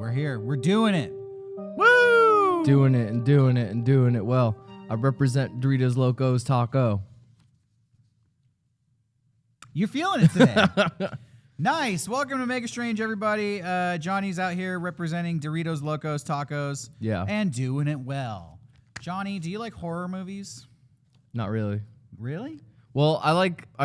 We're here. We're doing it. Woo! Doing it and doing it and doing it well. I represent Doritos Locos Taco. You're feeling it today. Nice. Welcome to Mega Strange, everybody. Johnny's out here representing Doritos Locos Tacos. Yeah. And doing it well. Johnny, do you like horror movies? Not really. Really? Well,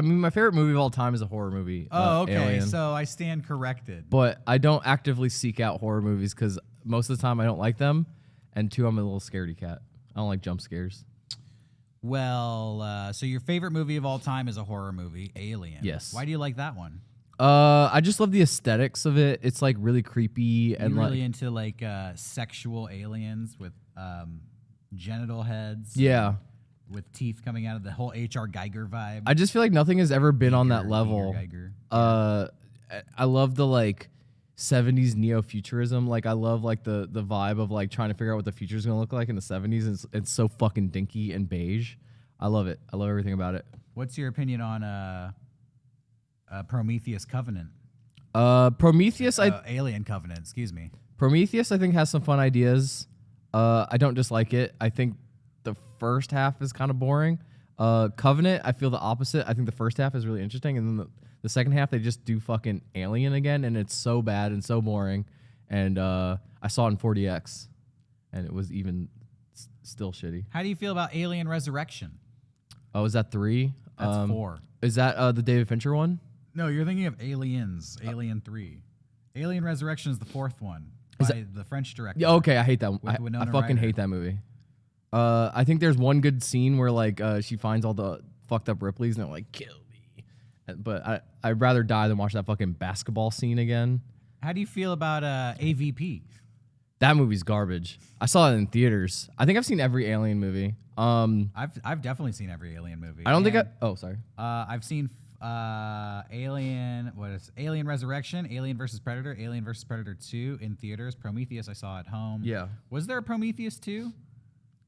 my favorite movie of all time is a horror movie. Oh, okay. Alien. So I stand corrected. But I don't actively seek out horror movies because most of the time I don't like them. And two, I'm a little scaredy cat. I don't like jump scares. Well, so your favorite movie of all time is a horror movie, Alien. Yes. Why do you like that one? I just love the aesthetics of it. It's like really creepy and You really into like sexual aliens with genital heads. Yeah. With teeth coming out of the whole H.R. Geiger vibe. I just feel like nothing has ever been on that level. Geiger. I love the like 70s neo-futurism. Like I love like the vibe of like trying to figure out what the future is going to look like in the 70s. It's so fucking dinky and beige. I love it. I love everything about it. What's your opinion on Prometheus Covenant? Prometheus, Alien Covenant, excuse me. Prometheus, I think has some fun ideas. I don't dislike it. I think the first half is kind of boring. Covenant, I feel the opposite. I think the first half is really interesting, and then the second half they just do fucking Alien again, and it's so bad and so boring. And I saw it in 4DX, and it was even still shitty. How do you feel about Alien Resurrection? Oh, is that 3? That's 4. Is that the David Fincher one? No, you're thinking of Aliens, Alien 3. Alien Resurrection is the 4th one by the French director. Yeah, okay, I hate that one. I fucking Ryder. hate that movie. I think there's one good scene where like she finds all the fucked up Ripleys and they're like, kill me. But I'd rather die than watch that fucking basketball scene again. How do you feel about AVP? That movie's garbage. I saw it in theaters. I think I've seen every Alien movie. I've definitely seen every Alien movie. I don't think oh, sorry. I've seen Alien Resurrection, Alien vs. Predator, Alien vs. Predator 2 in theaters. Prometheus I saw at home. Yeah. Was there a Prometheus 2?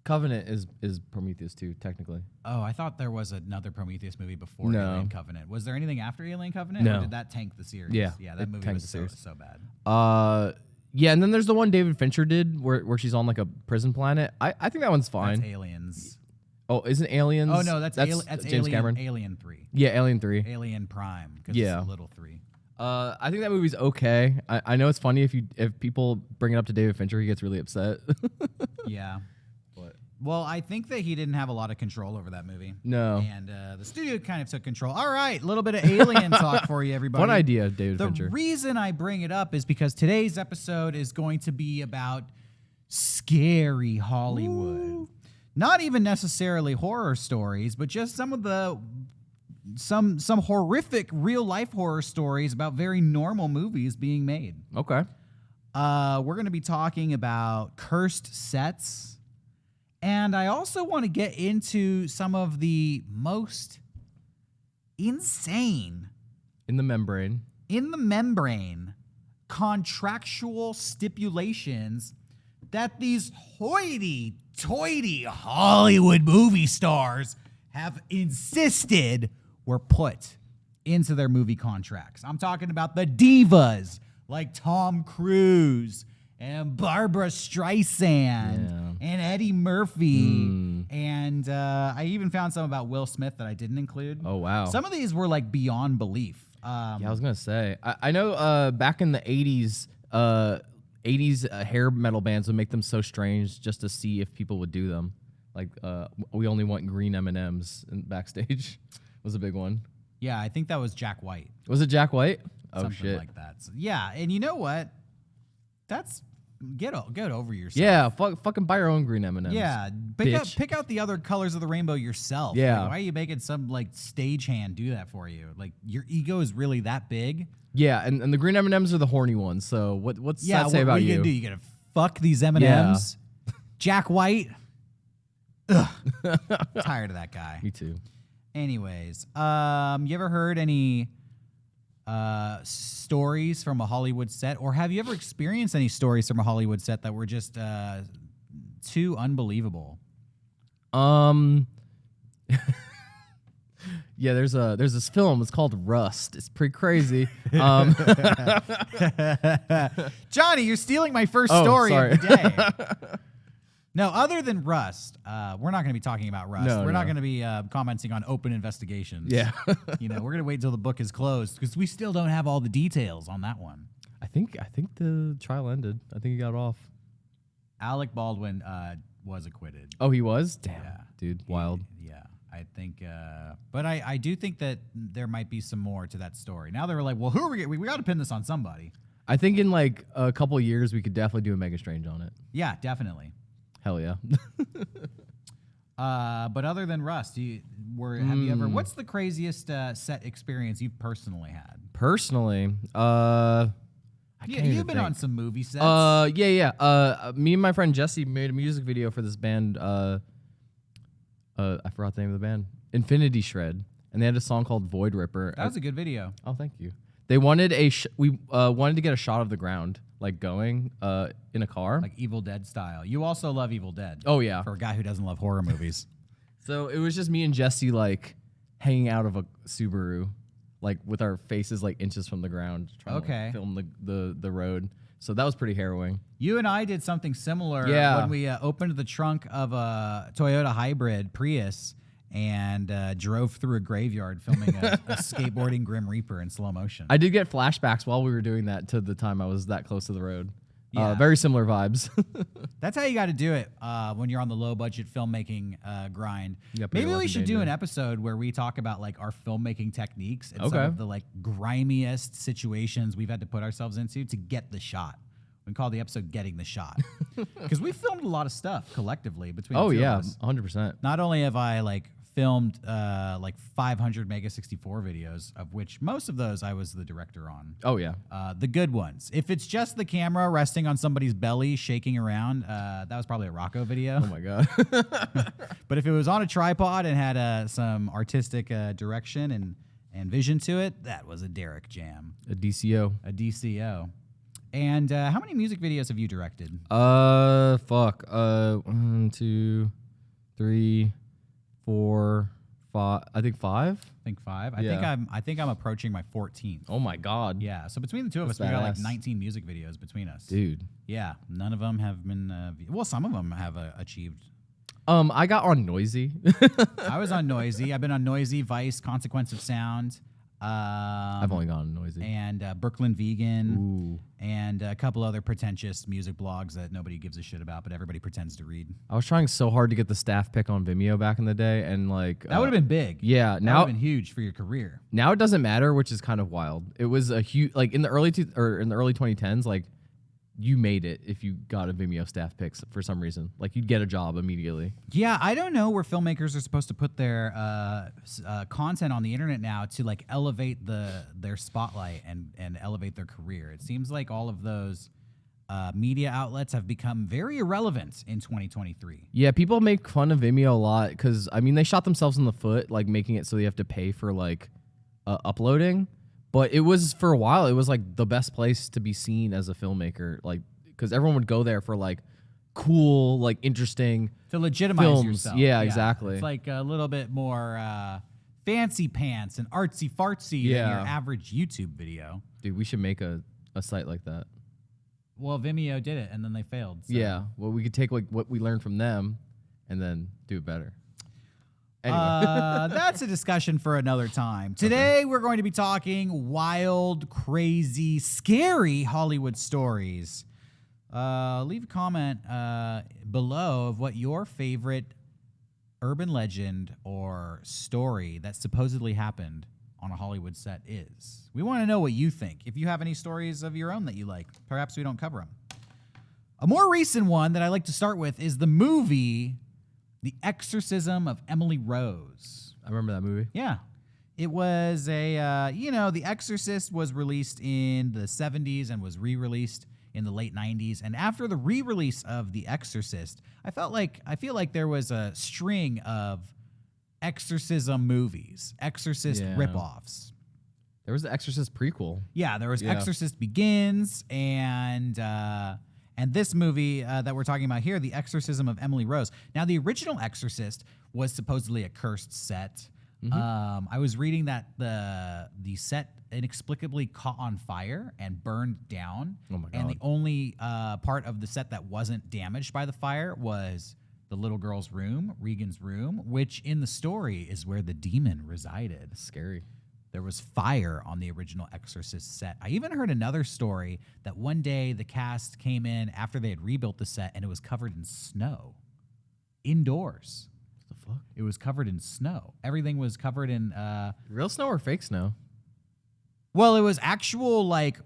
Covenant is Prometheus 2, technically. Oh, I thought there was another Prometheus movie before No. Alien Covenant. Was there anything after Alien Covenant? No. Or did that tank the series? Yeah, Yeah, that movie was so bad. Yeah, and then there's the one David Fincher did where she's on like a prison planet. I think that one's fine. That's Aliens. Oh, isn't Aliens? Oh, no, that's James Alien, Cameron. Alien 3. Yeah, Alien 3. Alien Prime, because Yeah. it's a little 3. I think that movie's okay. I know it's funny if people bring it up to David Fincher, he gets really upset. Yeah. But Well, I think that he didn't have a lot of control over that movie. No. And the studio kind of took control. All right, a little bit of Alien talk for you, everybody. Fun idea, David Fincher. The reason I bring it up is because today's episode is going to be about scary Hollywood. Ooh. Not even necessarily horror stories, but just some of the some horrific real life horror stories about very normal movies being made. Okay. We're going to be talking about cursed sets. And I also want to get into some of the most insane in the membrane contractual stipulations that these hoity-toity Hollywood movie stars have insisted were put into their movie contracts. I'm talking about the divas like Tom Cruise and Barbra Streisand and Eddie Murphy. And I even found some about Will Smith that I didn't include. Oh, wow. Some of these were like beyond belief. Yeah, I was going to say. I know back in the 80s, 80s hair metal bands would make them so strange just to see if people would do them. Like, we only want green M&Ms in backstage was a big one. Yeah, I think that was Jack White. Was it Jack White? Oh, Something shit. like that. So, yeah, and you know what? That's get over yourself. Yeah, fucking buy your own green M&Ms. Yeah, pick out the other colors of the rainbow yourself. Yeah. Like, why are you making some like stagehand do that for you? Like your ego is really that big? Yeah, and the green M&Ms are the horny ones. So what's that say about what are you? Gonna do? You gonna fuck these M&Ms? Yeah. Jack White. Ugh. Tired of that guy. Me too. Anyways, you ever heard any stories from a Hollywood set, or have you ever experienced any stories from a Hollywood set that were just too unbelievable? Yeah, there's this film. It's called Rust. It's pretty crazy. Johnny, you're stealing my first Oh, story sorry. of the day. No, other than Rust, we're not going to be talking about Rust. No, we're not no. going to be commenting on open investigations. Yeah. We're going to wait until the book is closed because we still don't have all the details on that one. I think the trial ended. I think he got off. Alec Baldwin was acquitted. Oh, he was? Damn, Yeah. dude, wild. Yeah, I think, but I do think that there might be some more to that story. Now they're like, well, who are we got to pin this on somebody. I think in like a couple of years we could definitely do a Mega Strange on it. Yeah, definitely. Hell yeah. But other than Rust, have you ever? What's the craziest set experience you've personally had? Personally, I can't even You've been think. on some movie sets. Yeah. Me and my friend Jesse made a music video for this band. I forgot the name of the band. Infinity Shred, and they had a song called Void Ripper. That was a good video. Oh, thank you. They wanted we wanted to get a shot of the ground, like going in a car. Like Evil Dead style. You also love Evil Dead. Oh yeah. For a guy who doesn't love horror movies. So it was just me and Jesse like hanging out of a Subaru, like with our faces like inches from the ground, trying to like, film the road. So that was pretty harrowing. You and I did something similar Yeah. when we opened the trunk of a Toyota Hybrid Prius and drove through a graveyard filming a skateboarding Grim Reaper in slow motion. I did get flashbacks while we were doing that to the time I was that close to the road. Yeah. Very similar vibes. That's how you got to do it when you're on the low budget filmmaking grind. Yeah, put Maybe your we life in should do danger. an episode where we talk about like our filmmaking techniques and some Okay. of the like grimiest situations we've had to put ourselves into to get the shot. We call the episode "Getting the Shot" because we filmed a lot of stuff collectively between. Oh the two yeah, of us. 100%. Not only have I like filmed like 500 Mega 64 videos, of which most of those I was the director on. Oh yeah. The good ones. If it's just the camera resting on somebody's belly, shaking around, that was probably a Rocco video. Oh my god. But if it was on a tripod and had some artistic direction and vision to it, that was a Derek jam, A DCO. a DCO. And how many music videos have you directed? Fuck. 1, 2, 3, 4, 5. I think 5. I think 5. Yeah. I think I'm approaching my 14th. Oh my god. Yeah. So between the two of us, That's we got like badass. 19 music videos between us. Dude. Yeah. None of them have been. Well, some of them have achieved. I got on Noisy. I was on Noisy. I've been on Noisy, Vice, Consequence of Sound. I've only gone on Noisy. And Brooklyn Vegan. Ooh. And a couple other pretentious music blogs that nobody gives a shit about, but everybody pretends to read. I was trying so hard to get the staff pick on Vimeo back in the day, and like That would have been big. yeah. That would Now have been huge for your career. now it doesn't matter, which is kind of wild. It was a huge like in the early 2010s, like you made it if you got a Vimeo staff pick for some reason. Like you'd get a job immediately. Yeah, I don't know where filmmakers are supposed to put their content on the internet now to like elevate their spotlight and elevate their career. It seems like all of those media outlets have become very irrelevant in 2023. Yeah, people make fun of Vimeo a lot because I mean they shot themselves in the foot, like making it so they have to pay for like uploading. But it was for a while. It was like the best place to be seen as a filmmaker, like because everyone would go there for like cool, like interesting. To legitimize Films. yourself. Yeah, exactly. It's like a little bit more fancy pants and artsy fartsy than Yeah. your average YouTube video. Dude, we should make a site like that. Well, Vimeo did it and then they failed. So. Yeah, well, we could take like what we learned from them, and then do it better. Anyway, That's a discussion for another time. Today, we're going to be talking wild, crazy, scary Hollywood stories. Leave a comment below of what your favorite urban legend or story that supposedly happened on a Hollywood set is. We want to know what you think. If you have any stories of your own that you like, perhaps we don't cover them. A more recent one that I like to start with is the movie The Exorcism of Emily Rose. I remember that movie. Yeah. It was The Exorcist was released in the 70s and was re-released in the late 90s. And after the re-release of The Exorcist, I feel like there was a string of exorcism movies, Exorcist Yeah. ripoffs. There was the Exorcist prequel. Yeah, there was Yeah. Exorcist Begins and this movie that we're talking about here, The Exorcism of Emily Rose. Now, the original Exorcist was supposedly a cursed set. I was reading that the set inexplicably caught on fire and burned down. Oh my And God. the only part of the set that wasn't damaged by the fire was the little girl's room, Regan's room, which in the story is where the demon resided. Scary. There was fire on the original Exorcist set. I even heard another story that one day the cast came in after they had rebuilt the set and it was covered in snow. Indoors. What the fuck? It was covered in snow. Everything was covered in Real snow or fake snow? well, it was actual like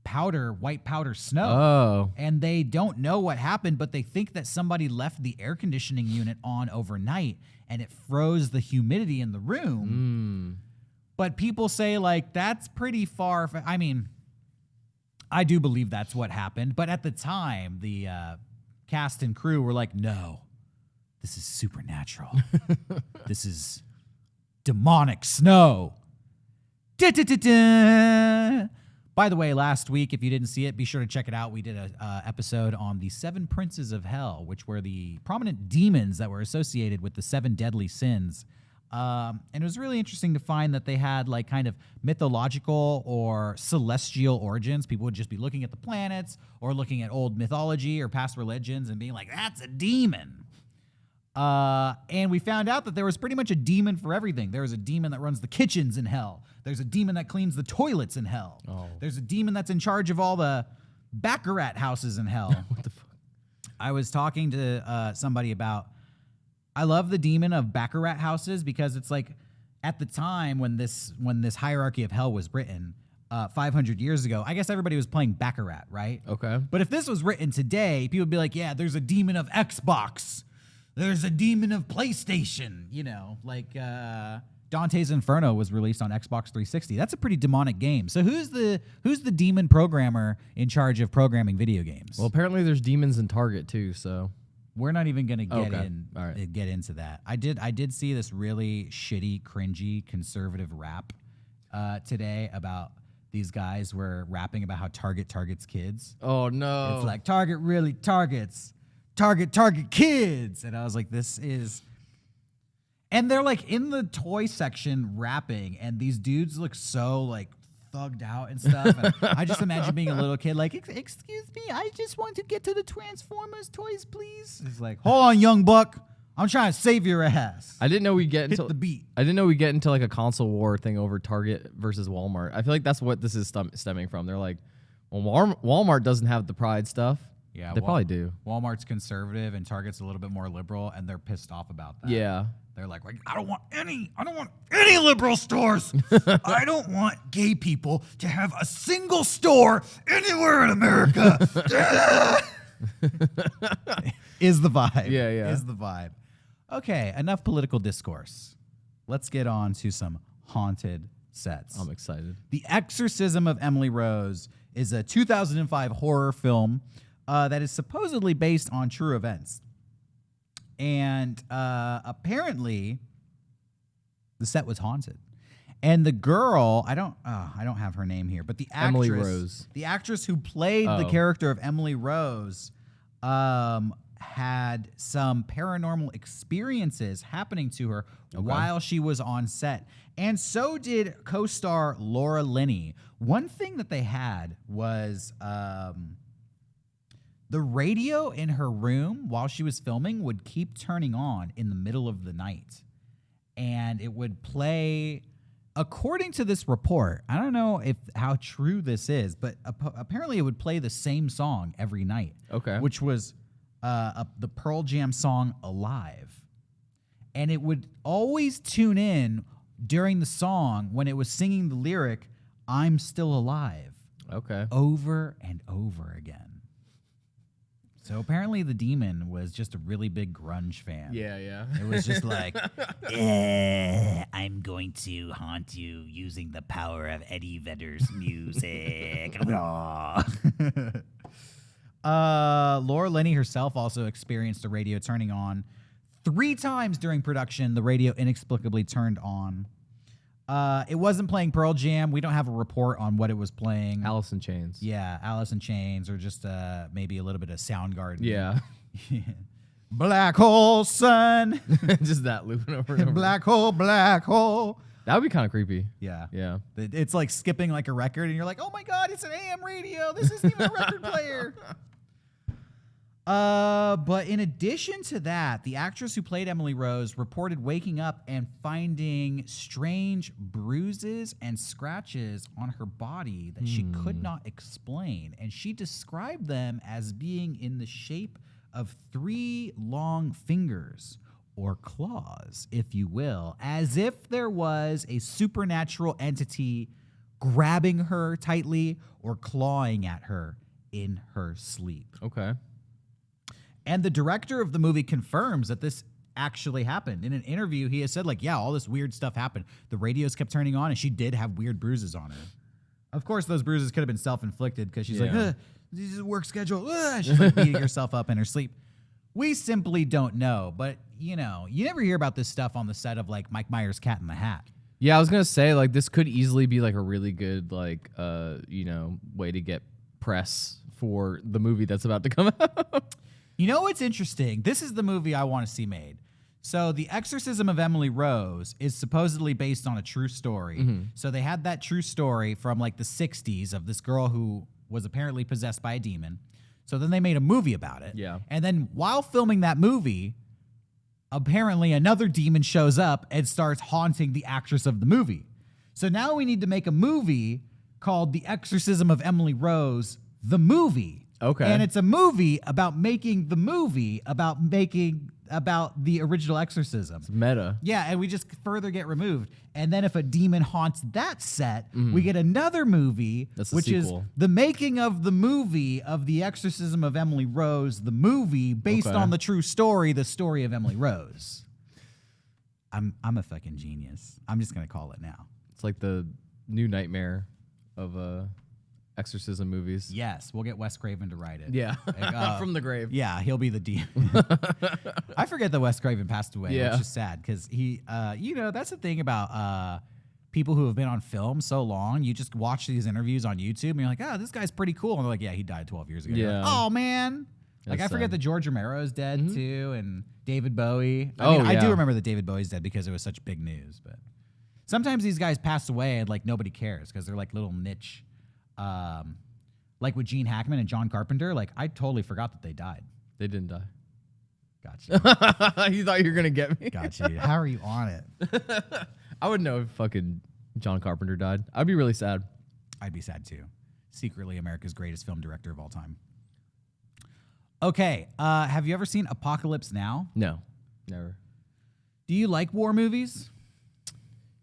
powder, white powder snow. Oh. And they don't know what happened, but they think that somebody left the air conditioning unit on overnight and it froze the humidity in the room. But people say, like, that's pretty far. I mean, I do believe that's what happened. But at the time, the cast and crew were like, no, this is supernatural. This is demonic snow. Da-da-da-da. By the way, last week, if you didn't see it, be sure to check it out. We did an episode on the 7 princes of hell, which were the prominent demons that were associated with the 7 deadly sins. And it was really interesting to find that they had like kind of mythological or celestial origins. People would just be looking at the planets or looking at old mythology or past religions and being like, that's a demon. And we found out that there was pretty much a demon for everything. There was a demon that runs the kitchens in hell. There's a demon that cleans the toilets in hell. There's a demon that's in charge of all the baccarat houses in hell. What the fuck? I was talking to somebody about, I love the demon of baccarat houses because it's like at the time when this hierarchy of hell was written 500 years ago, I guess everybody was playing baccarat, right? Okay. But if this was written today, people would be like, yeah, there's a demon of Xbox. There's a demon of PlayStation, you know, like Dante's Inferno was released on Xbox 360. That's a pretty demonic game. So who's the demon programmer in charge of programming video games? Well, apparently there's demons in Target too, so we're not even going to Okay. get into that. I did see this really shitty, cringy, conservative rap today about these guys were rapping about how Target targets kids. Oh no. It's like Target really targets target kids. And I was like, this is... And they're like in the toy section rapping, and these dudes look so like thugged out and stuff. And I just imagine being a little kid like, excuse me, I just want to get to the Transformers toys, please. It's like, hold on, young buck. I'm trying to save your ass. I didn't know we'd get into Hit the beat. I didn't know we'd get into like a console war thing over Target versus Walmart. I feel like that's what this is stemming from. They're like, well, Walmart doesn't have the pride stuff. Yeah, they probably do. Walmart's conservative and Target's a little bit more liberal, and they're pissed off about that. Yeah. They're like, I don't want any liberal stores. I don't want gay people to have a single store anywhere in America. Is the vibe. Yeah. Is the vibe. Okay, enough political discourse. Let's get on to some haunted sets. I'm excited. The Exorcism of Emily Rose is a 2005 horror film that is supposedly based on true events. And apparently, the set was haunted. And the girl, I don't have her name here, but the actress, Emily Rose. the actress who played the character of Emily Rose, had some paranormal experiences happening to her while she was on set. And so did co-star Laura Linney. One thing that they had was the radio in her room while she was filming would keep turning on in the middle of the night. And it would play, according to this report, I don't know how true this is, but apparently it would play the same song every night. Okay. Which was the Pearl Jam song Alive. And it would always tune in during the song when it was singing the lyric, I'm still alive. Okay. Over and over again. So apparently the demon was just a really big grunge fan. Yeah. It was just like, I'm going to haunt you using the power of Eddie Vedder's music. Laura Linney herself also experienced the radio turning on 3 times during production. The radio inexplicably turned on. It wasn't playing Pearl Jam. We don't have a report on what it was playing. Alice in Chains. Yeah, Alice in Chains, or just maybe a little bit of Soundgarden. Yeah. Black hole, son. Just that looping over and over. Black hole, black hole. That would be kind of creepy. Yeah. Yeah. It's like skipping like a record, and you're like, oh my God, it's an AM radio. This isn't even a record player. But in addition to that, the actress who played Emily Rose reported waking up and finding strange bruises and scratches on her body that she could not explain. And she described them as being in the shape of 3 long fingers, or claws, if you will, as if there was a supernatural entity grabbing her tightly or clawing at her in her sleep. Okay. And the director of the movie confirms that this actually happened. In an interview, he has said, like, yeah, all this weird stuff happened. The radios kept turning on, and she did have weird bruises on her. Of course, those bruises could have been self-inflicted because she's like, this is a work schedule. She's like beating herself up in her sleep. We simply don't know. But, you know, you never hear about this stuff on the set of, like, Mike Myers' Cat in the Hat. Yeah, I was going to say, like, this could easily be, like, a really good, like, you know, way to get press for the movie that's about to come out. You know what's interesting? This is the movie I want to see made. So the Exorcism of Emily Rose is supposedly based on a true story. So they had that true story from like the 60s of this girl who was apparently possessed by a demon. So then they made a movie about it. Yeah. And then while filming that movie, apparently another demon shows up and starts haunting the actress of the movie. So now we need to make a movie called The Exorcism of Emily Rose, the movie. Okay. And it's a movie about making the movie about the original exorcism. It's meta. Yeah, and we just further get removed. And then if a demon haunts that set, we get another movie, That's the which is sequel. the making of the movie of The Exorcism of Emily Rose, the movie based Okay. on the true story, the story of Emily Rose. I'm a fucking genius. I'm just gonna call it now. It's like the new nightmare of exorcism movies. Yes, we'll get Wes Craven to write it. Yeah. Like, From the grave. Yeah, he'll be the demon. I forget that Wes Craven passed away, Yeah. which is sad because he, you know, that's the thing about people who have been on film so long. You just watch these interviews on YouTube and you're like, oh, this guy's pretty cool. And they're like, yeah, he died 12 years ago. You're like, Yeah. oh, man. Like, That's I forget sad. that George Romero is dead, too, and David Bowie. I Oh, mean, I do yeah. remember that David Bowie's dead because it was such big news. But sometimes these guys pass away and, like, nobody cares because they're, like, little niche. Like with Gene Hackman and John Carpenter, like, I totally forgot that they died. They didn't die. Gotcha. You thought you were going to get me? Gotcha. How are you on it? I would know if fucking John Carpenter died. I'd be really sad. I'd be sad too. Secretly America's greatest film director of all time. Okay. Have you ever seen Apocalypse Now? No, never. Do you like war movies?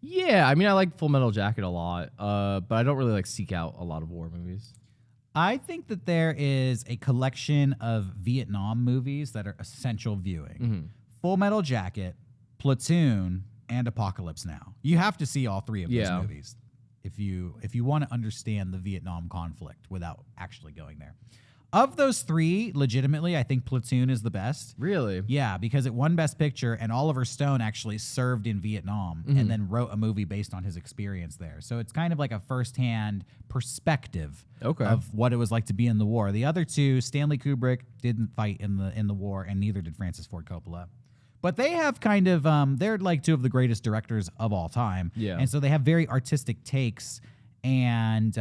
Yeah, I mean, I like Full Metal Jacket a lot, but I don't really like seek out a lot of war movies. I think that there is a collection of Vietnam movies that are essential viewing. Full Metal Jacket, Platoon, and Apocalypse Now. You have to see all 3 of those Yeah. movies if you want to understand the Vietnam conflict without actually going there. Of those 3, legitimately, I think Platoon is the best. Really? Yeah, because it won Best Picture, and Oliver Stone actually served in Vietnam and then wrote a movie based on his experience there. So it's kind of like a firsthand perspective of what it was like to be in the war. The other 2, Stanley Kubrick didn't fight in the war, and neither did Francis Ford Coppola. But they have kind of they're like 2 of the greatest directors of all time. Yeah. And so they have very artistic takes, and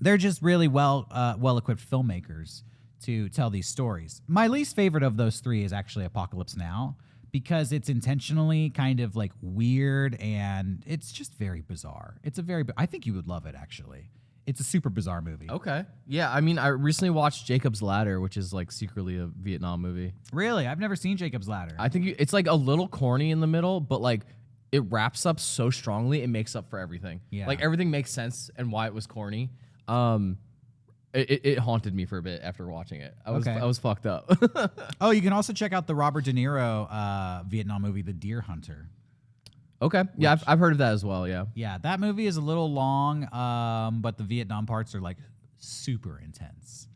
they're just really well-equipped filmmakers to tell these stories. My least favorite of those 3 is actually Apocalypse Now because it's intentionally kind of like weird and it's just very bizarre. I think you would love it, actually. It's a super bizarre movie. Okay. Yeah, I mean, I recently watched Jacob's Ladder, which is like secretly a Vietnam movie. Really? I've never seen Jacob's Ladder. I think it's like a little corny in the middle, but like it wraps up so strongly, it makes up for everything. Yeah. Like everything makes sense and why it was corny. It haunted me for a bit after watching it. I was fucked up. Oh, you can also check out the Robert De Niro Vietnam movie, The Deer Hunter. Okay. Yeah, I've heard of that as well. Yeah. Yeah, that movie is a little long, but the Vietnam parts are like super intense.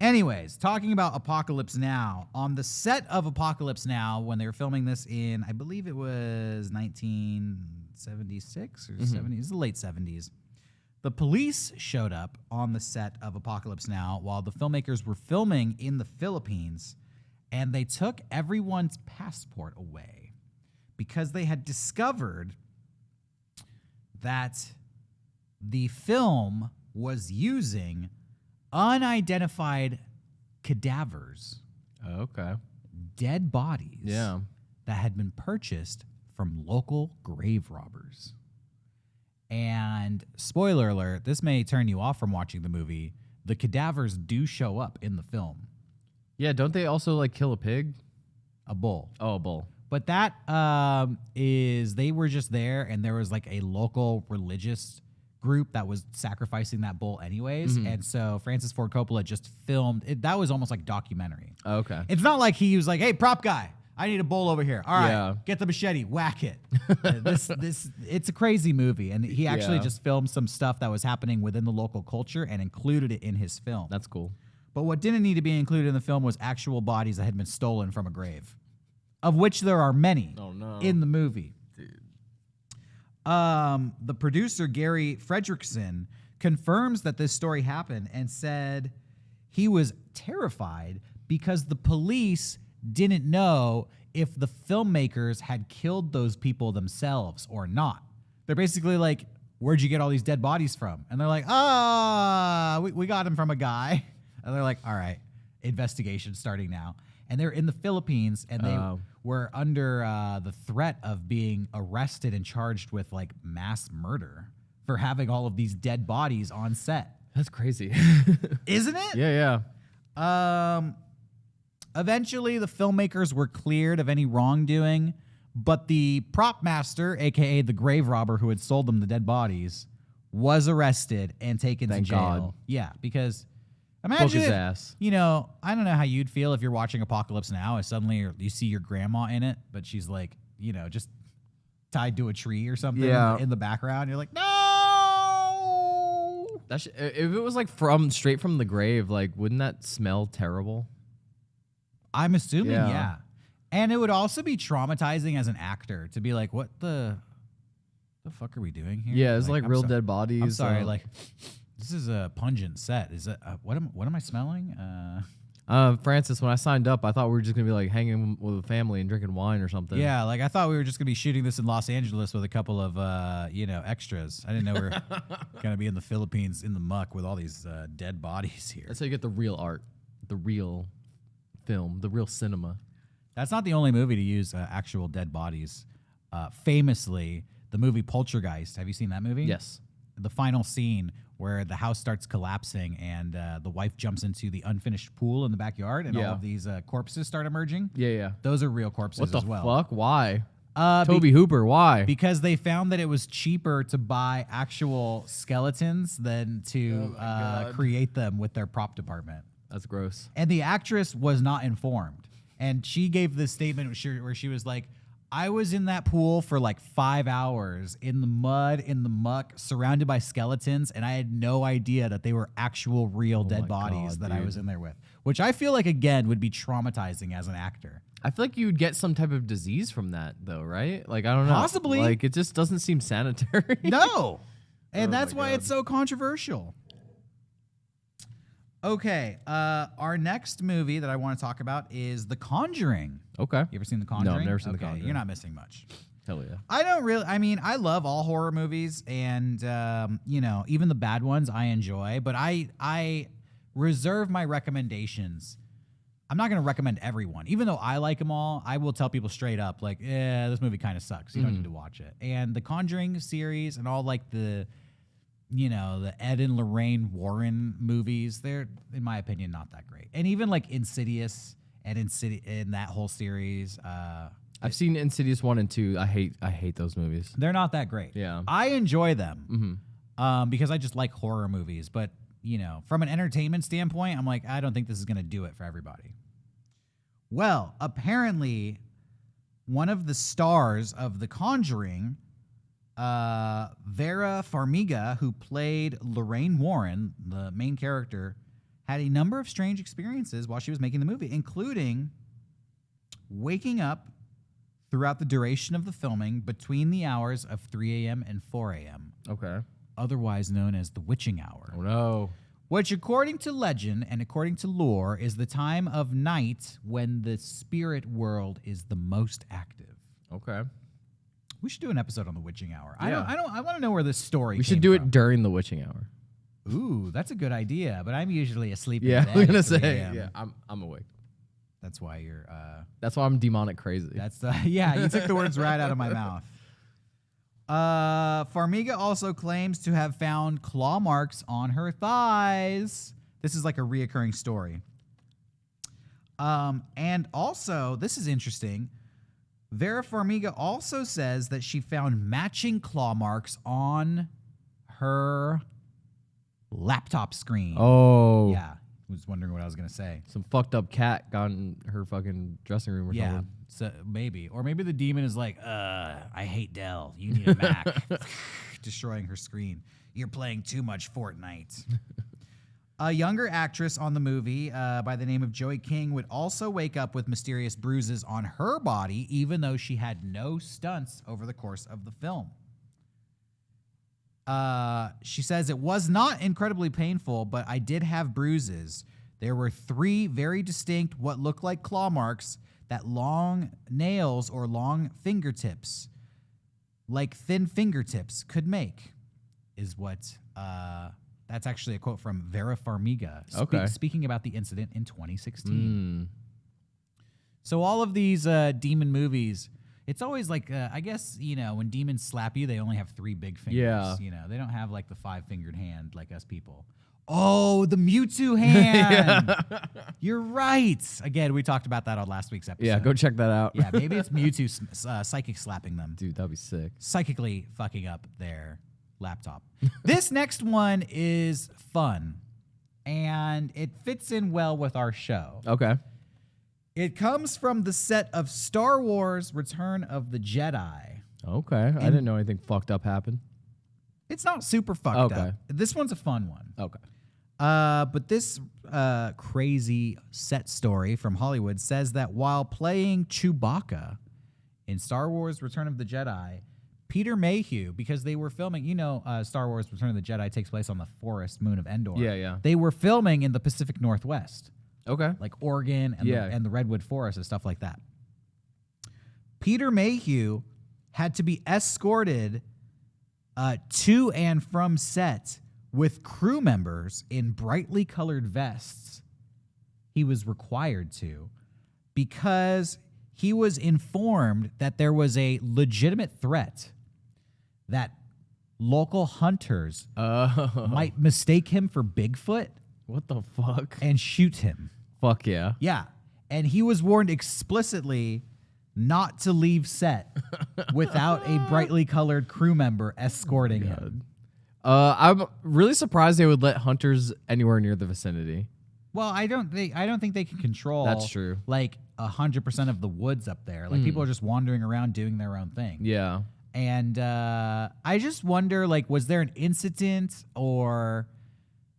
Anyways, talking about Apocalypse Now, on the set of Apocalypse Now, when they were filming this in, I believe it was 1976 or 70s, it was the late 70s. The police showed up on the set of Apocalypse Now while the filmmakers were filming in the Philippines, and they took everyone's passport away because they had discovered that the film was using unidentified cadavers, Okay. dead bodies Yeah. that had been purchased from local grave robbers. And spoiler alert, this may turn you off from watching the movie. The cadavers do show up in the film. Yeah, don't they also like kill a pig? A bull. Oh, a bull. But that is, they were just there, and there was like a local religious group that was sacrificing that bull anyways. And so Francis Ford Coppola just filmed it. That was almost like documentary. Okay. It's not like he was like, hey, prop guy, I need a bull over here. All right, Yeah. get the machete, whack it. It's a crazy movie. And he actually Yeah. just filmed some stuff that was happening within the local culture and included it in his film. That's cool. But what didn't need to be included in the film was actual bodies that had been stolen from a grave, of which there are many Oh, no. in the movie. The producer, Gary Fredrickson, confirms that this story happened and said he was terrified because the police didn't know if the filmmakers had killed those people themselves or not. They're basically like, where'd you get all these dead bodies from? And they're like, we got them from a guy. And they're like, all right, investigation starting now. And they're in the Philippines, and they were under the threat of being arrested and charged with like mass murder for having all of these dead bodies on set. That's crazy. Isn't it? Yeah. Eventually, the filmmakers were cleared of any wrongdoing, but the prop master, aka the grave robber who had sold them the dead bodies, was arrested and taken Thank to jail. God. Yeah, because Book imagine his if, ass. you know, I don't know how you'd feel if you're watching Apocalypse Now and suddenly you see your grandma in it, but she's like, you know, just tied to a tree or something in the background. You're like, no. If it was like straight from the grave, like wouldn't that smell terrible? I'm assuming, Yeah. yeah. And it would also be traumatizing as an actor to be like, what the fuck are we doing here? Yeah, it's like I'm real sorry. dead bodies. I'm sorry, like, this is a pungent set. Is it? What am I smelling? Francis, when I signed up, I thought we were just gonna be like hanging with a family and drinking wine or something. Yeah, like I thought we were just gonna be shooting this in Los Angeles with a couple of extras. I didn't know we were gonna be in the Philippines in the muck with all these dead bodies here. That's how you get the real art, the real film, the real cinema. That's not the only movie to use actual dead bodies. Famously, the movie Poltergeist. Have you seen that movie? Yes. The final scene where the house starts collapsing and the wife jumps into the unfinished pool in the backyard and all of these corpses start emerging. Yeah. Those are real corpses What the as well. fuck? Why? Be- Toby Hooper, why? because they found that it was cheaper to buy actual skeletons than to create them with their prop department. That's gross. And the actress was not informed. And she gave this statement where she was like, I was in that pool for like 5 hours in the mud, in the muck, surrounded by skeletons, and I had no idea that they were actual real dead my bodies God, that I dude. was in there with. Which I feel like, again, would be traumatizing as an actor. I feel like you'd get some type of disease from that, though, right? Like, I don't know. Possibly. Like, it just doesn't seem sanitary. No. And Oh that's my why God. it's so controversial. Okay, our next movie that I want to talk about is The Conjuring. Okay. You ever seen The Conjuring? I've never seen The Okay, Conjuring. you're not missing much. Hell yeah. I love all horror movies, and even the bad ones I enjoy, but I reserve my recommendations. I'm not going to recommend everyone. Even though I like them all, I will tell people straight up, like, this movie kind of sucks. You don't need to watch it. And the Conjuring series and all like the Ed and Lorraine Warren movies, they're, in my opinion, not that great. And even like Insidious and in that whole series, I've seen Insidious 1 and 2. I hate those movies. they're not that great. Yeah. I enjoy them because I just like horror movies. But, from an entertainment standpoint, I'm like, I don't think this is going to do it for everybody. Well, apparently, one of the stars of The Conjuring, Vera Farmiga, who played Lorraine Warren, the main character, had a number of strange experiences while she was making the movie, including waking up throughout the duration of the filming between the hours of 3 a.m. and 4 a.m., Okay. otherwise known as the witching hour. Oh, no. which according to legend and according to lore is the time of night when the spirit world is the most active. Okay. We should do an episode on the witching hour. Yeah. I want to know where this story We came should do from. it during the witching hour. Ooh, that's a good idea, but I'm usually asleep in Yeah, bed I'm gonna at 3 say. a.m. Yeah, I'm awake. That's why you're That's why I'm demonic crazy. that's yeah, you took the words right out of my mouth. Farmiga also claims to have found claw marks on her thighs. This is like a reoccurring story. And also, this is interesting. Vera Farmiga also says that she found matching claw marks on her laptop screen. Oh. Yeah. Was wondering what I was going to say. Some fucked up cat got in her fucking dressing room or Yeah. something. So maybe. Or maybe the demon is like, I hate Dell. You need a Mac. Destroying her screen. You're playing too much Fortnite. A younger actress on the movie by the name of Joey King would also wake up with mysterious bruises on her body, even though she had no stunts over the course of the film. She says, it was not incredibly painful, but I did have bruises. There were 3 very distinct, what looked like claw marks that long nails or long fingertips, like thin fingertips, could make, is what... that's actually a quote from Vera Farmiga Okay. speaking about the incident in 2016. So all of these demon movies, it's always like, I guess, when demons slap you, they only have 3 big fingers. Yeah. They don't have like the 5-fingered hand like us people. Oh, the Mewtwo hand. You're right. Again, we talked about that on last week's episode. Yeah, go check that out. Yeah, maybe it's Mewtwo psychic slapping them. Dude, that'd be sick. Psychically fucking up their laptop. This next one is fun, and it fits in well with our show. Okay. It comes from the set of Star Wars Return of the Jedi. Okay. I didn't know anything fucked up happened. It's not super fucked Okay. up. This one's a fun one. Okay. But this crazy set story from Hollywood says that while playing Chewbacca in Star Wars Return of the Jedi, Peter Mayhew, because they were filming, Star Wars Return of the Jedi takes place on the forest moon of Endor. Yeah, yeah. They were filming in the Pacific Northwest, Okay. like Oregon and, Yeah. the Redwood Forest and stuff like that. Peter Mayhew had to be escorted to and from set with crew members in brightly colored vests. He was required to, because he was informed that there was a legitimate threat that local hunters might mistake him for Bigfoot What the fuck? and shoot him. Fuck yeah. Yeah. And he was warned explicitly not to leave set without a brightly colored crew member escorting him. I'm really surprised they would let hunters anywhere near the vicinity. Well, I don't think they can control. That's true. Like 100% of the woods up there. Like people are just wandering around doing their own thing. Yeah. And I just wonder, like, was there an incident or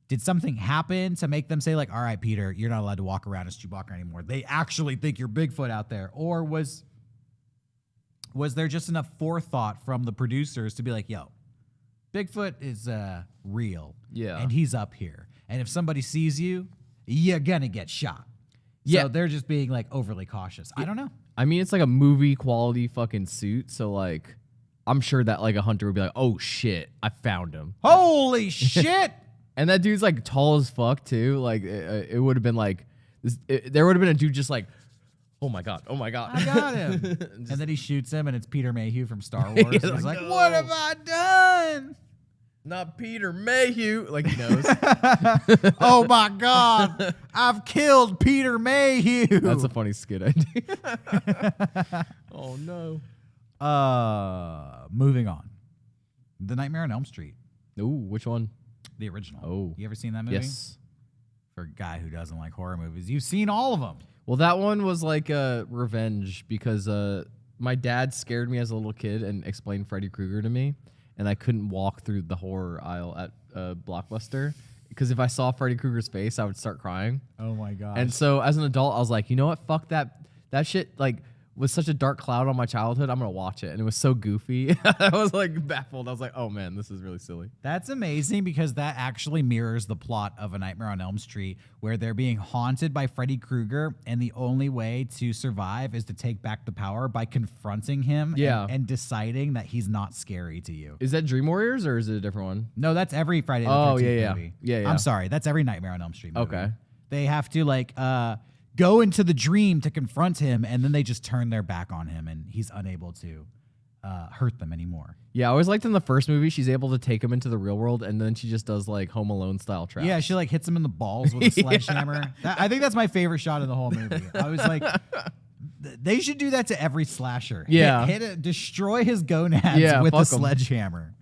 did something happen to make them say, like, all right, Peter, you're not allowed to walk around as Chewbacca anymore. They actually think you're Bigfoot out there. Or was there just enough forethought from the producers to be like, yo, Bigfoot is real. Yeah. And he's up here. And if somebody sees you, you're going to get shot. Yeah. So they're just being, like, overly cautious. I don't know. I mean, it's like a movie quality fucking suit. So, like, I'm sure that, like, a hunter would be like, oh, shit, I found him. Holy shit! And that dude's, like, tall as fuck, too. Like, it would have been, like, there would have been a dude just like, oh, my God. I got him. And then he shoots him, and it's Peter Mayhew from Star Wars. Yeah, He's like, no. what have I done? Not Peter Mayhew. Like, he knows. Oh, my God. I've killed Peter Mayhew. That's a funny skit idea. Oh, no. Moving on. The Nightmare on Elm Street, Ooh, which one? the original. Oh. You ever seen that movie? Yes. For a guy who doesn't like horror movies, you've seen all of them. Well, that one was like revenge because my dad scared me as a little kid and explained Freddy Krueger to me, and I couldn't walk through the horror aisle at Blockbuster because if I saw Freddy Krueger's face, I would start crying. Oh, my God. And so as an adult, I was like, you know what? Fuck that shit. Like, with such a dark cloud on my childhood, I'm gonna watch it, and it was so goofy. I was like baffled. I was like, oh man, this is really silly. That's amazing because that actually mirrors the plot of A Nightmare on Elm Street, where they're being haunted by Freddy Krueger, and the only way to survive is to take back the power by confronting him and deciding that he's not scary to you. Is that Dream Warriors or is it a different one? No, that's every Friday the 13th movie. Yeah. I'm sorry, that's every Nightmare on Elm Street movie. Okay. They have to go into the dream to confront him, and then they just turn their back on him, and he's unable to hurt them anymore. Yeah, I always liked in the first movie, she's able to take him into the real world, and then she just does like Home Alone style traps. Yeah, she like hits him in the balls with a sledgehammer. I think that's my favorite shot in the whole movie. I was like, they should do that to every slasher. Yeah. Destroy his gonads with a 'em. sledgehammer.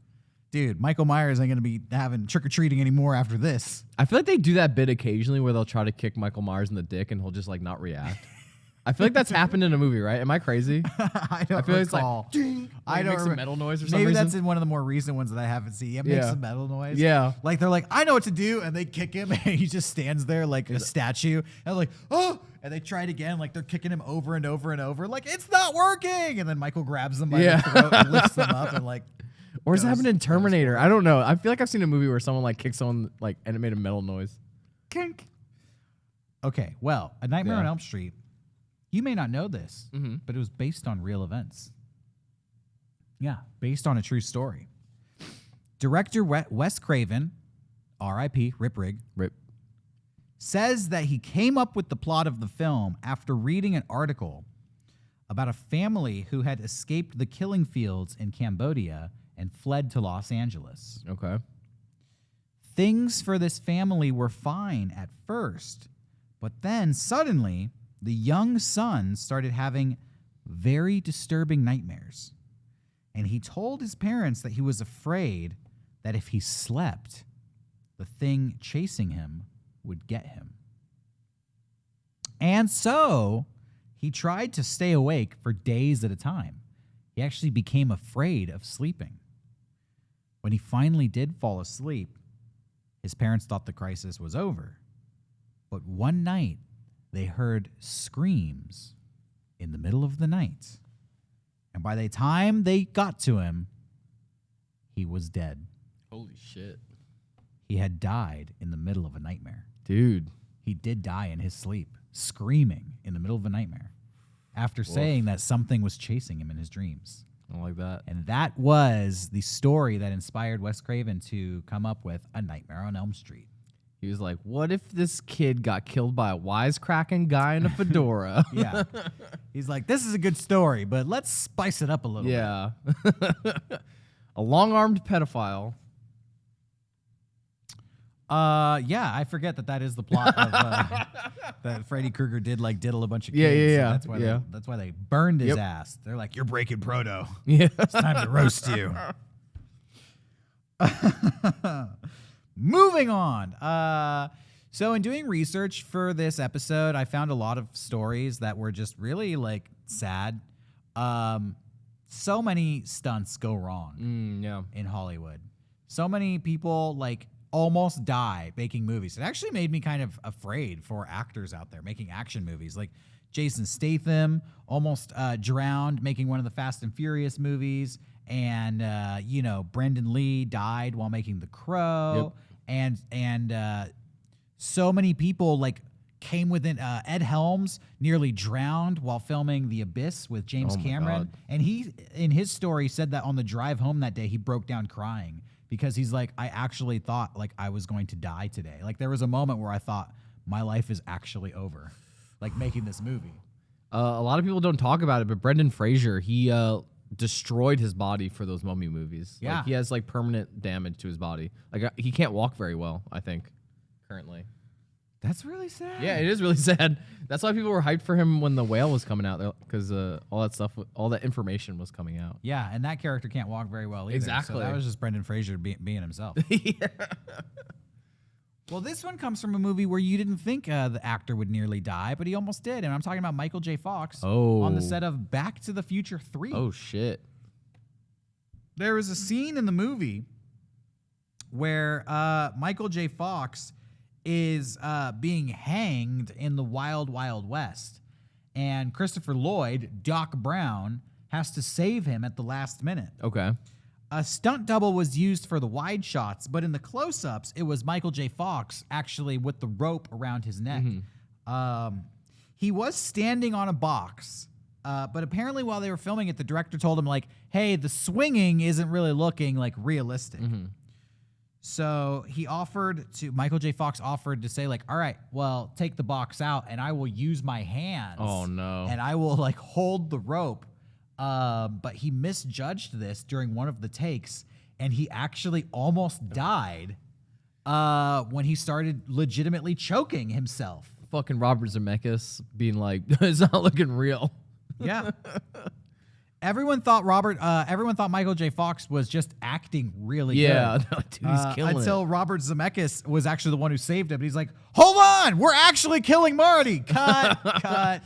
Dude, Michael Myers ain't going to be having trick-or-treating anymore after this. I feel like they do that bit occasionally where they'll try to kick Michael Myers in the dick and he'll just like not react. I feel like that's happened in a movie, right? Am I crazy? I don't feel recall. It's like, ding, I don't make some metal noise or something. Maybe that's in one of the more recent ones that I haven't seen. It makes some metal noise. Yeah. Like they're like, I know what to do, and they kick him, and he just stands there like a statue. And they're like, oh, and they try it again, like they're kicking him over and over and over, like it's not working. And then Michael grabs them by the throat and lifts them up and like. Or is it happened in Terminator? I don't know. I feel like I've seen a movie where someone like kicks someone like and it made a metal noise. Kink. Okay, well, A Nightmare on Elm Street. You may not know this, but it was based on real events. Yeah, based on a true story. Director Wes Craven, R.I.P. Rip Rig, says that he came up with the plot of the film after reading an article about a family who had escaped the killing fields in Cambodia and fled to Los Angeles. Okay. Things for this family were fine at first, but then suddenly the young son started having very disturbing nightmares. And he told his parents that he was afraid that if he slept, the thing chasing him would get him. And so he tried to stay awake for days at a time. He actually became afraid of sleeping. When he finally did fall asleep, his parents thought the crisis was over. But one night, they heard screams in the middle of the night. And by the time they got to him, he was dead. Holy shit. He had died in the middle of a nightmare. Dude. He did die in his sleep, screaming in the middle of a nightmare, after saying that something was chasing him in his dreams. I don't like that. And that was the story that inspired Wes Craven to come up with A Nightmare on Elm Street. He was like, what if this kid got killed by a wisecracking guy in a fedora? Yeah. He's like, this is a good story, but let's spice it up a little bit. Yeah. A long-armed pedophile. Yeah, I forget that is the plot of that Freddy Krueger did like diddle a bunch of kids. Yeah. So that's why they burned his ass. They're like, you're breaking proto. Yeah. It's time to roast you. Moving on. So in doing research for this episode, I found a lot of stories that were just really like sad. So many stunts go wrong in Hollywood. So many people like almost die making movies. It actually made me kind of afraid for actors out there making action movies. Like Jason Statham almost drowned making one of the Fast and Furious movies. And, Brendan Lee died while making The Crow. Yep. And so many people like came within. Ed Helms nearly drowned while filming The Abyss with James Cameron. And he, in his story, said that on the drive home that day, he broke down crying because he's like, I actually thought like I was going to die today. Like there was a moment where I thought my life is actually over, like making this movie. A lot of people don't talk about it, but Brendan Fraser, he destroyed his body for those Mummy movies. Yeah. Like, he has like permanent damage to his body. Like he can't walk very well, I think, currently. That's really sad. Yeah, it is really sad. That's why people were hyped for him when The Whale was coming out, because all that stuff, all that information was coming out. Yeah, and that character can't walk very well either. Exactly. So that was just Brendan Fraser being himself. Yeah. Well, this one comes from a movie where you didn't think the actor would nearly die, but he almost did. And I'm talking about Michael J. Fox on the set of Back to the Future 3. Oh, shit. There was a scene in the movie where Michael J. Fox is being hanged in the Wild Wild West. and Christopher Lloyd, Doc Brown, has to save him at the last minute. Okay. A stunt double was used for the wide shots, but in the close-ups, it was Michael J. Fox actually with the rope around his neck. He was standing on a box, but apparently while they were filming it, the director told him, like, hey, the swinging isn't really looking, like, realistic. So Michael J. Fox offered to say, like, all right, well, take the box out, and I will use my hands. Oh, no. And I will, like, hold the rope. But he misjudged this during one of the takes, and he actually almost died when he started legitimately choking himself. Fucking Robert Zemeckis being like, it's not looking real. Yeah. Everyone thought Michael J. Fox was just acting really good. Dude, he's killing until it. Robert Zemeckis was actually the one who saved him. And he's like, hold on, we're actually killing Marty. Cut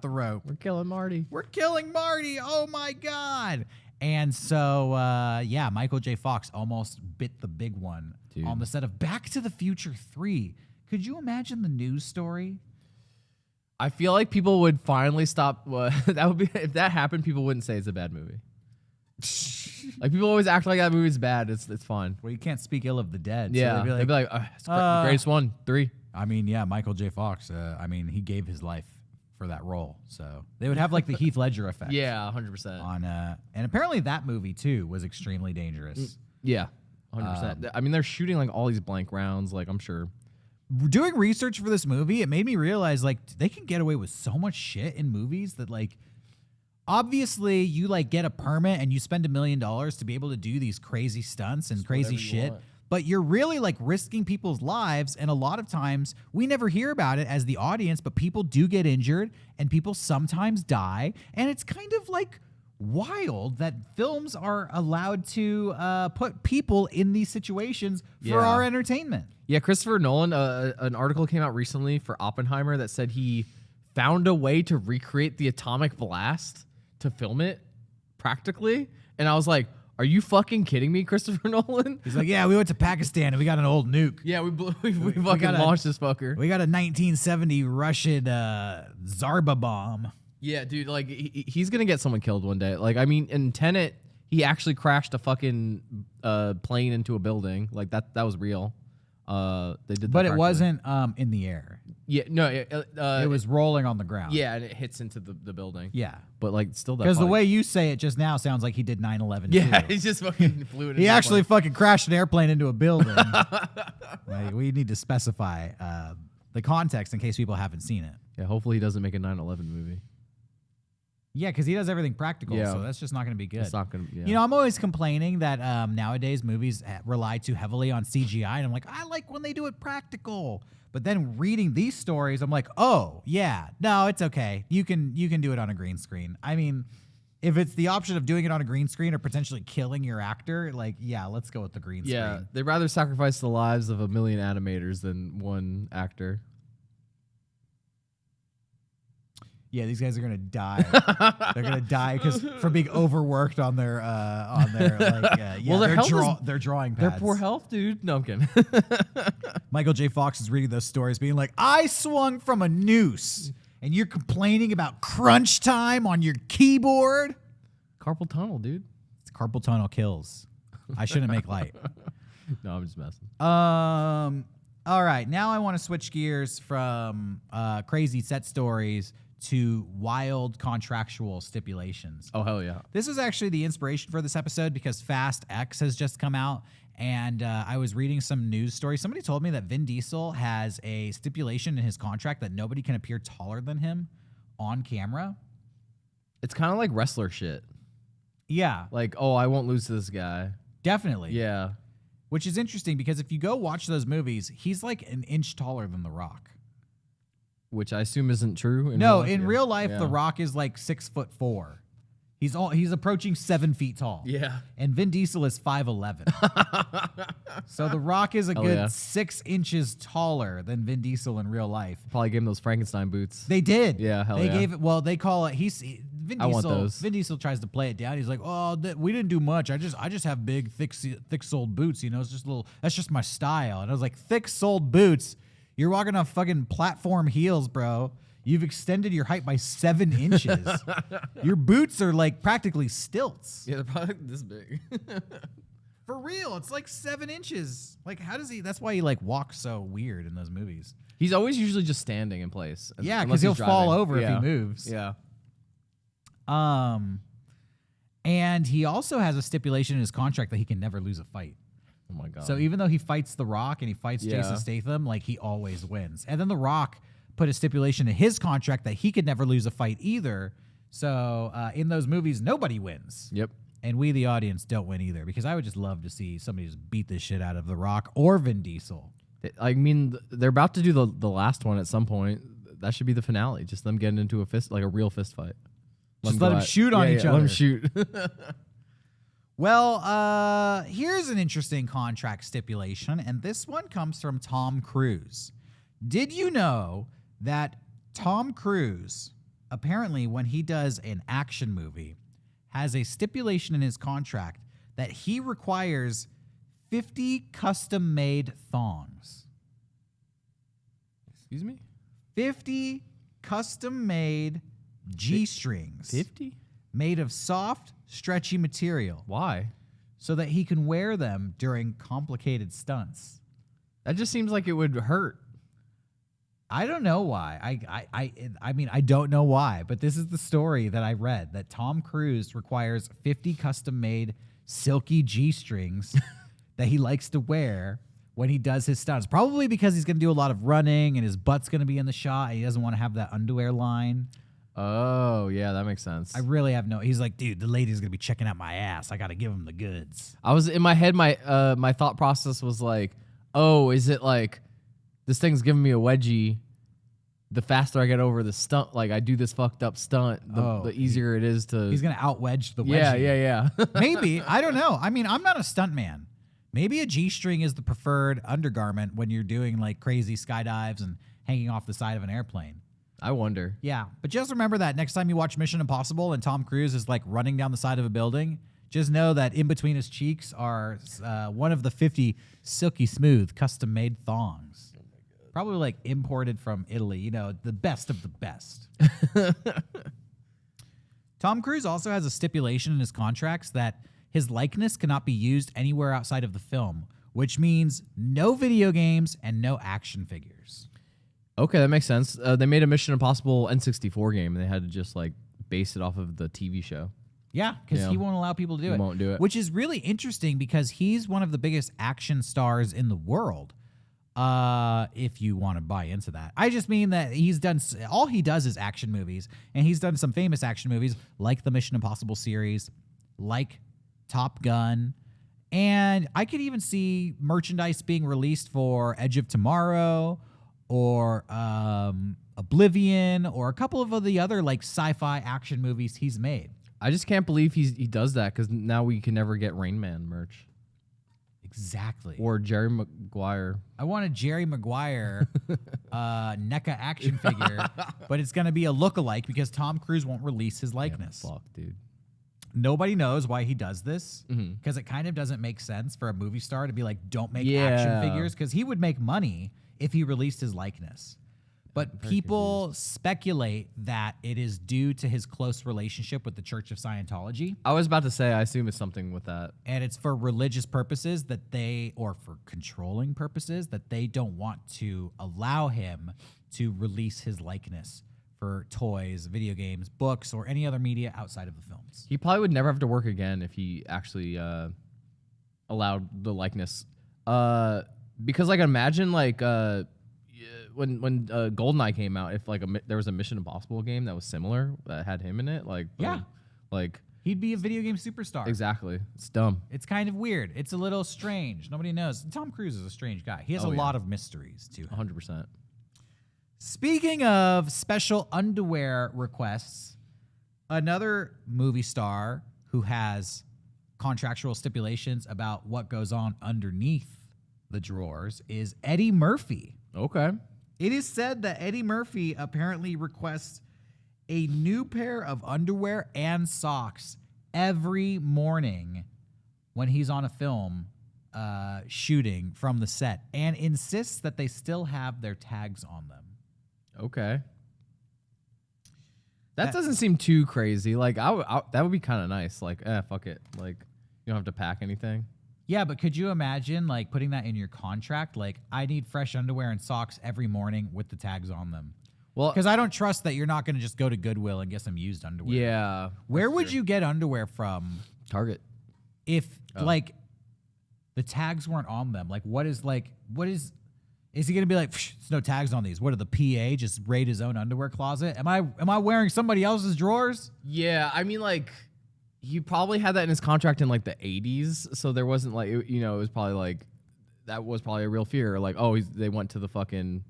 the rope. We're killing Marty. We're killing Marty. Oh my God. And so, Michael J. Fox almost bit the big one on the set of Back to the Future 3. Could you imagine the news story? I feel like people would finally stop. That would be if that happened. People wouldn't say it's a bad movie. Like people always act like that movie's bad. It's fine. Well, you can't speak ill of the dead. Yeah, so they'd be like, it's the greatest one, 3. I mean, yeah, Michael J. Fox. He gave his life for that role, so they would have like the Heath Ledger effect. Yeah, 100%. On and apparently that movie too was extremely dangerous. Yeah, 100%. I mean, they're shooting like all these blank rounds. Like I'm sure. Doing research for this movie, it made me realize like they can get away with so much shit in movies that like obviously you like get a permit and you spend $1 million to be able to do these crazy stunts and crazy shit. But you're really like risking people's lives, and a lot of times we never hear about it as the audience, but people do get injured and people sometimes die, and it's kind of like wild that films are allowed to put people in these situations for our entertainment. Yeah, Christopher Nolan, an article came out recently for Oppenheimer that said he found a way to recreate the atomic blast to film it practically. And I was like, are you fucking kidding me, Christopher Nolan? He's like, yeah, we went to Pakistan and we got an old nuke. Yeah, we fucking launched this fucker. We got a 1970 Russian Zarba bomb. Yeah, dude, like he's gonna get someone killed one day. Like, I mean, in Tenet, he actually crashed a fucking plane into a building. Like that was real. They did, but it wasn't in the air. Yeah, no, it was rolling on the ground. Yeah, and it hits into the building. Yeah, but like still that. Because the way you say it just now sounds like he did 9/11. Yeah, he just fucking flew it. He actually fucking crashed an airplane into a building. We need to specify the context in case people haven't seen it. Yeah, hopefully he doesn't make a 9/11 movie. Yeah, because he does everything practical, so that's just not going to be good. It's not going to. Yeah. You know, I'm always complaining that nowadays movies rely too heavily on CGI, and I'm like, I like when they do it practical. But then reading these stories, I'm like, oh yeah, no, it's okay. You can do it on a green screen. I mean, if it's the option of doing it on a green screen or potentially killing your actor, like, yeah, let's go with the green screen. Yeah, they'd rather sacrifice the lives of 1 million animators than one actor. Yeah, these guys are gonna die. They're gonna die because for being overworked on their their drawing pads. Their poor health, dude. No, I'm kidding. Michael J. Fox is reading those stories, being like, "I swung from a noose, and you're complaining about crunch time on your keyboard." Carpal tunnel, dude. It's carpal tunnel kills. I shouldn't make light. No, I'm just messing. All right, now I want to switch gears from crazy set stories to wild contractual stipulations. Oh, hell yeah. This was actually the inspiration for this episode because Fast X has just come out, and I was reading some news stories. Somebody told me that Vin Diesel has a stipulation in his contract that nobody can appear taller than him on camera. It's kind of like wrestler shit. Yeah. Like, oh, I won't lose to this guy. Definitely. Yeah. Which is interesting because if you go watch those movies, he's like an inch taller than The Rock. Which I assume isn't true. In real life, The Rock is like 6'4". He's approaching 7 feet tall. Yeah. And Vin Diesel is 5'11". So The Rock is a good 6 inches taller than Vin Diesel in real life. Probably gave him those Frankenstein boots. They did. Yeah, they gave it. Well, they call it. Vin Diesel. I want those. Vin Diesel tries to play it down. He's like, "Oh, we didn't do much. I just have big, thick-soled boots. You know, it's just a little. That's just my style." And I was like, "Thick-soled boots? You're walking on fucking platform heels, bro. You've extended your height by 7 inches. Your boots are like practically stilts. Yeah, they're probably this big. For real, it's like 7 inches. Like, how does he? That's why he like walks so weird in those movies. He's always usually just standing in place. Yeah, unless because he's he'll fall driving. over if Yeah. he moves. Yeah. And he also has a stipulation in his contract that he can never lose a fight. Oh my god. So even though he fights The Rock and he fights Yeah. Jason Statham, like he always wins. And then The Rock put a stipulation in his contract that he could never lose a fight either. So in those movies, nobody wins. Yep. And we, the audience, don't win either, because I would just love to see somebody just beat the shit out of The Rock or Vin Diesel. I mean, they're about to do the last one at some point. That should be the finale. Just them getting into a real fist fight. Just let them shoot on each other. Let them shoot. Well, here's an interesting contract stipulation, and this one comes from Tom Cruise. Did you know that Tom Cruise, apparently when he does an action movie, has a stipulation in his contract that he requires 50 custom-made thongs. Excuse me? 50 custom-made G-strings. 50? Made of soft, stretchy material. Why? So that he can wear them during complicated stunts. That just seems like it would hurt. I don't know why. I mean, I don't know why, but this is the story that I read, that Tom Cruise requires 50 custom-made silky G-strings that he likes to wear when he does his stunts. Probably because he's going to do a lot of running and his butt's going to be in the shot and he doesn't want to have that underwear line. Oh, yeah, that makes sense. I really have no... He's like, dude, the lady's going to be checking out my ass. I got to give him the goods. I was in my head, my thought process was like, oh, is it like this thing's giving me a wedgie? The faster I get over the stunt, like I do this fucked up stunt, the easier it is to... He's going to out-wedge the wedgie. Yeah. Maybe. I don't know. I mean, I'm not a stunt man. Maybe a G-string is the preferred undergarment when you're doing like crazy skydives and hanging off the side of an airplane. I wonder. Yeah, but just remember that next time you watch Mission Impossible and Tom Cruise is like running down the side of a building, just know that in between his cheeks are one of the 50 silky smooth custom-made thongs. Oh my God. Probably like imported from Italy, you know, the best of the best. Tom Cruise also has a stipulation in his contracts that his likeness cannot be used anywhere outside of the film, which means no video games and no action figures. Okay, that makes sense. They made a Mission Impossible N64 game, and they had to just like base it off of the TV show. Yeah, because he won't allow people to do it. He won't do it. Which is really interesting because he's one of the biggest action stars in the world. If you want to buy into that. I just mean that he's done... All he does is action movies, and he's done some famous action movies like the Mission Impossible series, like Top Gun, and I could even see merchandise being released for Edge of Tomorrow or Oblivion or a couple of the other like sci-fi action movies he's made. I just can't believe he does that because now we can never get Rain Man merch. Exactly. Or Jerry Maguire. I want a Jerry Maguire NECA action figure, but it's going to be a look-alike because Tom Cruise won't release his likeness. Yeah, fuck, dude. Nobody knows why he does this because it kind of doesn't make sense for a movie star to be like, don't make action figures, because he would make money if he released his likeness. But people speculate that it is due to his close relationship with the Church of Scientology. I was about to say, I assume it's something with that. And it's for religious purposes that they, or for controlling purposes, that they don't want to allow him to release his likeness for toys, video games, books, or any other media outside of the films. He probably would never have to work again if he actually allowed the likeness. Because like imagine like when GoldenEye came out, if like there was a Mission Impossible game that was similar that had him in it, like Yeah. like He'd be a video game superstar. exactly, it's dumb. It's kind of weird. It's a little strange. Nobody knows. Tom Cruise is a strange guy. He has a yeah. lot of mysteries to him. 100%. Speaking of special underwear requests, another movie star who has contractual stipulations about what goes on underneath the drawers is Eddie Murphy. Okay. It is said that Eddie Murphy apparently requests a new pair of underwear and socks every morning when he's on a film shooting from the set, and insists that they still have their tags on them. Okay. That doesn't seem too crazy. Like that would be kind of nice. Like, fuck it. Like, you don't have to pack anything. Yeah, but could you imagine like putting that in your contract? Like, I need fresh underwear and socks every morning with the tags on them. Well, Because I don't trust that you're not going to just go to Goodwill and get some used underwear. yeah. Where would you get underwear from Target? if like the tags weren't on them? Like, is he going to be like, there's no tags on these? What, did the PA just raid his own underwear closet? Am I wearing somebody else's drawers? Yeah, I mean, like, he probably had that in his contract in like the 80s, so there wasn't like, it was probably like, that was probably a real fear. Like, they went to the fucking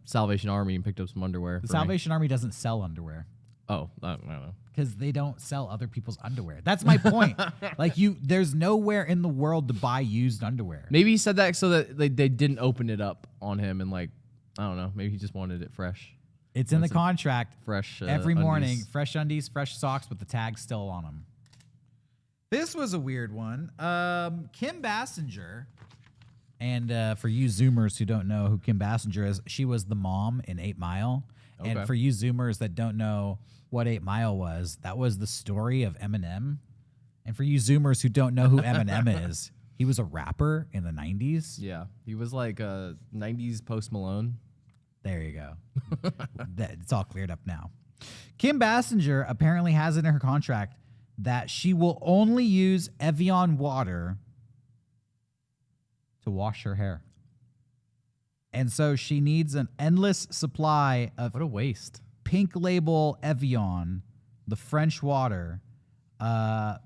Salvation Army and picked up some underwear. The Salvation Army doesn't sell underwear. Oh, I don't know. Because they don't sell other people's underwear. That's my point. Like, there's nowhere in the world to buy used underwear. Maybe he said that so that they didn't open it up on him and like, I don't know. Maybe he just wanted it fresh. It's in the contract. Fresh every morning, undies. fresh undies, fresh socks with the tag still on them. This was a weird one. Kim Basinger, and for you Zoomers who don't know who Kim Basinger is, she was the mom in 8 Mile. Okay. And for you Zoomers that don't know what 8 Mile was, that was the story of Eminem. And for you Zoomers who don't know who Eminem is, he was a rapper in the 90s. Yeah, he was like a 90s Post Malone. There you go. It's all cleared up now. Kim Basinger apparently has it in her contract that she will only use Evian water to wash her hair. And so she needs an endless supply of What a waste. Pink Label Evian, the French water,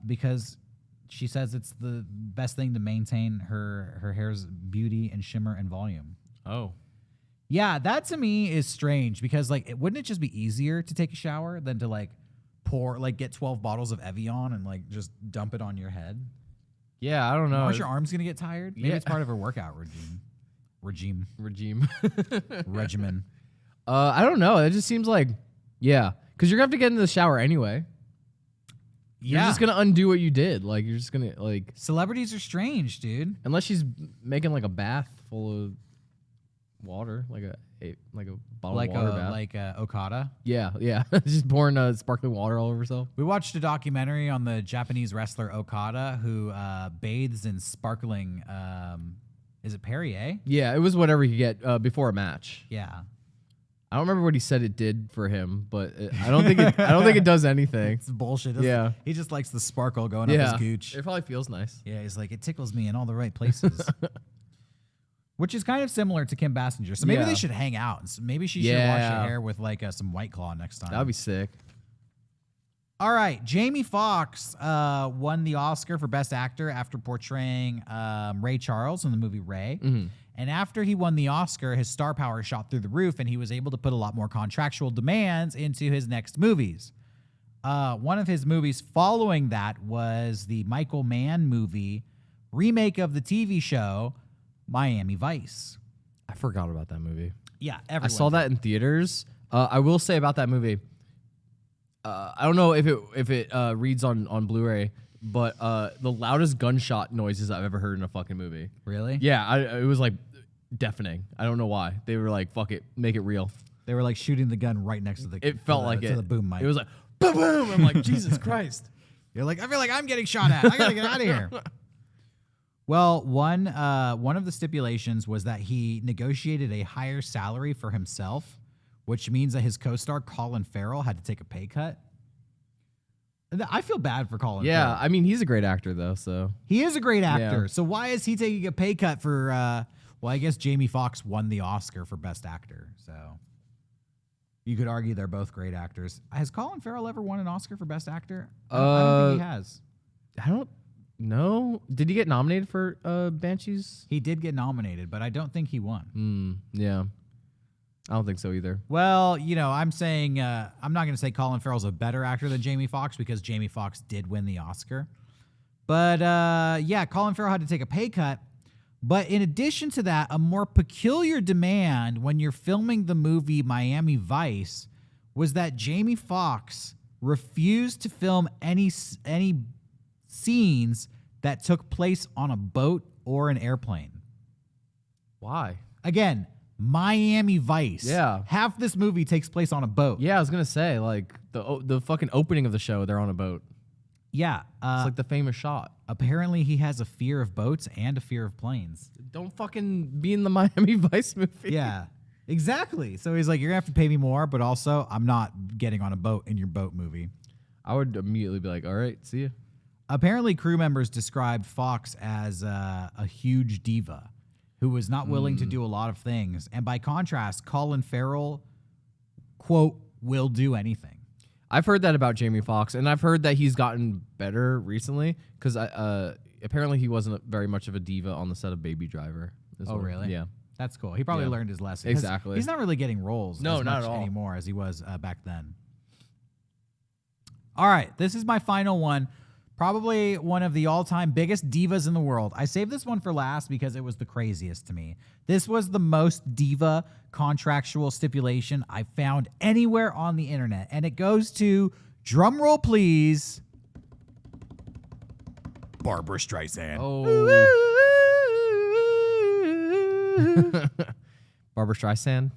because she says it's the best thing to maintain her hair's beauty and shimmer and volume. Oh. Yeah, that to me is strange because wouldn't it just be easier to take a shower than to get 12 bottles of Evian and just dump it on your head? Yeah, I don't know. Aren't your arms gonna get tired? Maybe Yeah. it's part of her workout regimen. I don't know. It just seems like, yeah, because you're gonna have to get into the shower anyway. You're just gonna undo what you did. Like, you're just gonna Celebrities are strange, dude. unless she's making like a bath full of water, like a bottle of water bath. Like Okada. Yeah, just pouring sparkling water all over herself. We watched a documentary on the Japanese wrestler Okada who bathes in sparkling. Is it Perrier? Yeah, it was whatever you get before a match. Yeah. I don't remember what he said it did for him, but I don't think it does anything. It's bullshit. Yeah. He just likes the sparkle going up his gooch. It probably feels nice. Yeah, he's like, it tickles me in all the right places. Which is kind of similar to Kim Basinger. So maybe they should hang out. Maybe she should wash her hair with some White Claw next time. That'd be sick. All right. Jamie Foxx won the Oscar for Best Actor after portraying Ray Charles in the movie Ray. Mm-hmm. And after he won the Oscar, his star power shot through the roof, and he was able to put a lot more contractual demands into his next movies. One of his movies following that was the Michael Mann movie remake of the TV show Miami Vice. I forgot about that movie. Yeah, I saw that in theaters. I will say about that movie, I don't know if it reads on Blu-ray, but the loudest gunshot noises I've ever heard in a fucking movie. Really? Yeah, it was deafening. I don't know why. They were like, "Fuck it, make it real." They were shooting the gun right next to the. It felt like to the boom mic. It was like boom, boom. I'm like, Jesus Christ. You're like, I feel like I'm getting shot at. I gotta get out of here. Well, one of the stipulations was that he negotiated a higher salary for himself, which means that his co-star Colin Farrell had to take a pay cut. I feel bad for Colin Farrell. Yeah, I mean, he's a great actor though, so He is a great actor. Yeah. So why is he taking a pay cut for I guess Jamie Foxx won the Oscar for Best Actor. So you could argue they're both great actors. Has Colin Farrell ever won an Oscar for Best Actor? I don't think he has. I don't know. Did he get nominated for Banshees? He did get nominated, but I don't think he won. Yeah. I don't think so either. Well, I'm saying I'm not going to say Colin Farrell's a better actor than Jamie Foxx because Jamie Foxx did win the Oscar. But yeah, Colin Farrell had to take a pay cut. But in addition to that, a more peculiar demand when you're filming the movie Miami Vice was that Jamie Foxx refused to film any scenes that took place on a boat or an airplane. Why? Again, Miami Vice. Yeah. Half this movie takes place on a boat. Yeah, I was gonna say like the fucking opening of the show. They're on a boat. Yeah. It's like the famous shot. Apparently, he has a fear of boats and a fear of planes. Don't fucking be in the Miami Vice movie. Yeah, exactly. So he's like, you're going to have to pay me more, but also I'm not getting on a boat in your boat movie. I would immediately be like, all right, see ya. Apparently, crew members described Fox as a huge diva who was not willing to do a lot of things. And by contrast, Colin Farrell, quote, will do anything. I've heard that about Jamie Foxx, and I've heard that he's gotten better recently because apparently he wasn't very much of a diva on the set of Baby Driver. Oh, really? Yeah. That's cool. He probably Yeah. learned his lesson. 'Cause Exactly. He's not really getting roles No, as not much at all. anymore as he was back then. All right, this is my final one. Probably one of the all-time biggest divas in the world. I saved this one for last because it was the craziest to me. This was the most diva contractual stipulation I found anywhere on the internet, and it goes to, drum roll please, Barbra Streisand. Oh. Barbra Streisand.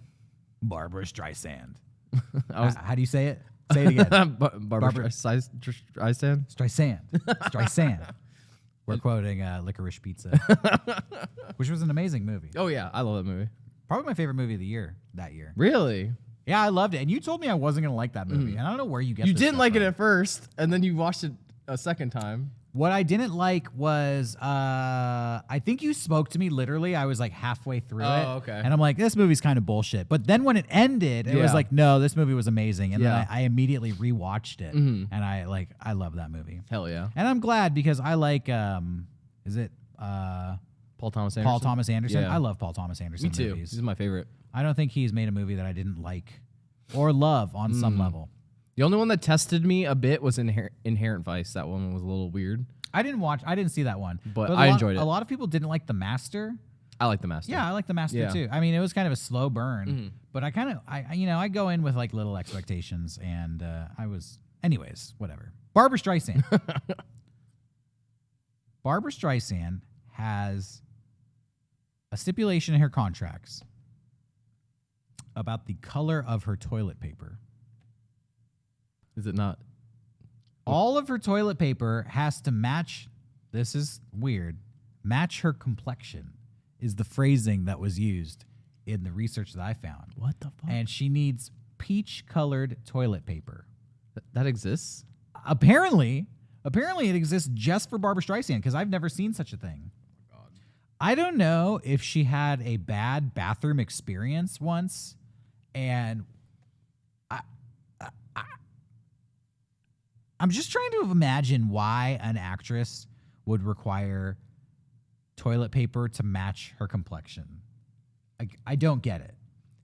Barbra Streisand. I was How do you say it? Say it again. Barbra Streisand. Streisand. We're quoting Licorice Pizza, which was an amazing movie. Oh yeah, I love that movie. Probably my favorite movie of the year that year. Really? Yeah, I loved it. And you told me I wasn't going to like that movie. And I don't know where you get You this didn't stuff like it from. at first, and then you watched it a second time. What I didn't like was, I think you spoke to me literally. I was like halfway through it. Oh, okay. And I'm like, this movie's kind of bullshit. But then when it ended, it was Yeah. like, no, this movie was amazing. And Yeah. then I immediately rewatched it. And I love that movie. Hell yeah. And I'm glad because I like, is it Paul Thomas Anderson. Paul Thomas Anderson? Yeah. I love Paul Thomas Anderson Me too. movies. He's my favorite. I don't think he's made a movie that I didn't like or love on some level. The only one that tested me a bit was Inherent Vice. That one was a little weird. I didn't see that one. But I enjoyed it. A lot of people didn't like The Master. I like The Master. Yeah, I like The Master Yeah. too. I mean, it was kind of a slow burn, but I I go in with like little expectations, and anyways, whatever. Barbra Streisand. Barbra Streisand has a stipulation in her contracts about the color of her toilet paper. Is it not? All of her toilet paper has to match, this is weird, match her complexion is the phrasing that was used in the research that I found. What the fuck? And she needs peach-colored toilet paper. That exists? Apparently it exists just for Barbra Streisand because I've never seen such a thing. I don't know if she had a bad bathroom experience once, and I'm just trying to imagine why an actress would require toilet paper to match her complexion. I don't get it.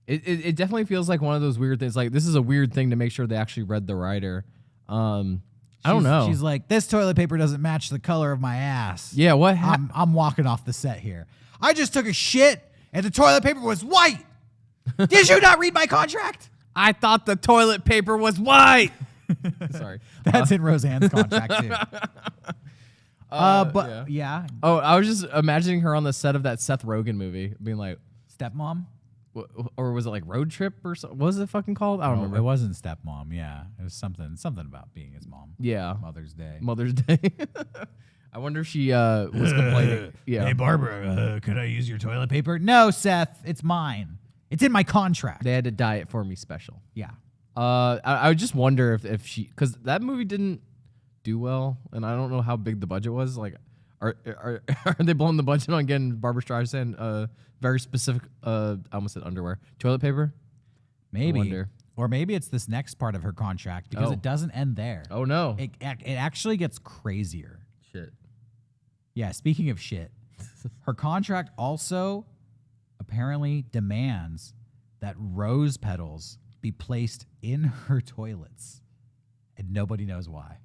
It definitely feels like one of those weird things. Like, this is a weird thing to make sure they actually read the writer. I don't know. She's like, this toilet paper doesn't match the color of my ass. Yeah, what I'm walking off the set here. I just took a shit and the toilet paper was white. Did you not read my contract? I thought the toilet paper was white. Sorry. That's in Roseanne's contract too. But yeah, Oh, I was just imagining her on the set of that Seth Rogen movie, being like, stepmom. or was it like Road Trip or something? What was it fucking called? I don't remember. It wasn't stepmom. Yeah, it was something about being his mom. Yeah, Mother's Day. Mother's Day. I wonder if she was complaining. Yeah. Hey Barbara, could I use your toilet paper? No, Seth, it's mine. It's in my contract. They had to dye it for me special. Yeah. I would just wonder if she, because that movie didn't do well, and I don't know how big the budget was. Like, are they blowing the budget on getting Barbra Streisand very specific? I almost said underwear, toilet paper. Maybe. I wonder. Or maybe it's this next part of her contract because Oh. it doesn't end there. Oh no! It actually gets crazier. Shit. Yeah, speaking of shit, her contract also apparently demands that rose petals be placed in her toilets, and nobody knows why.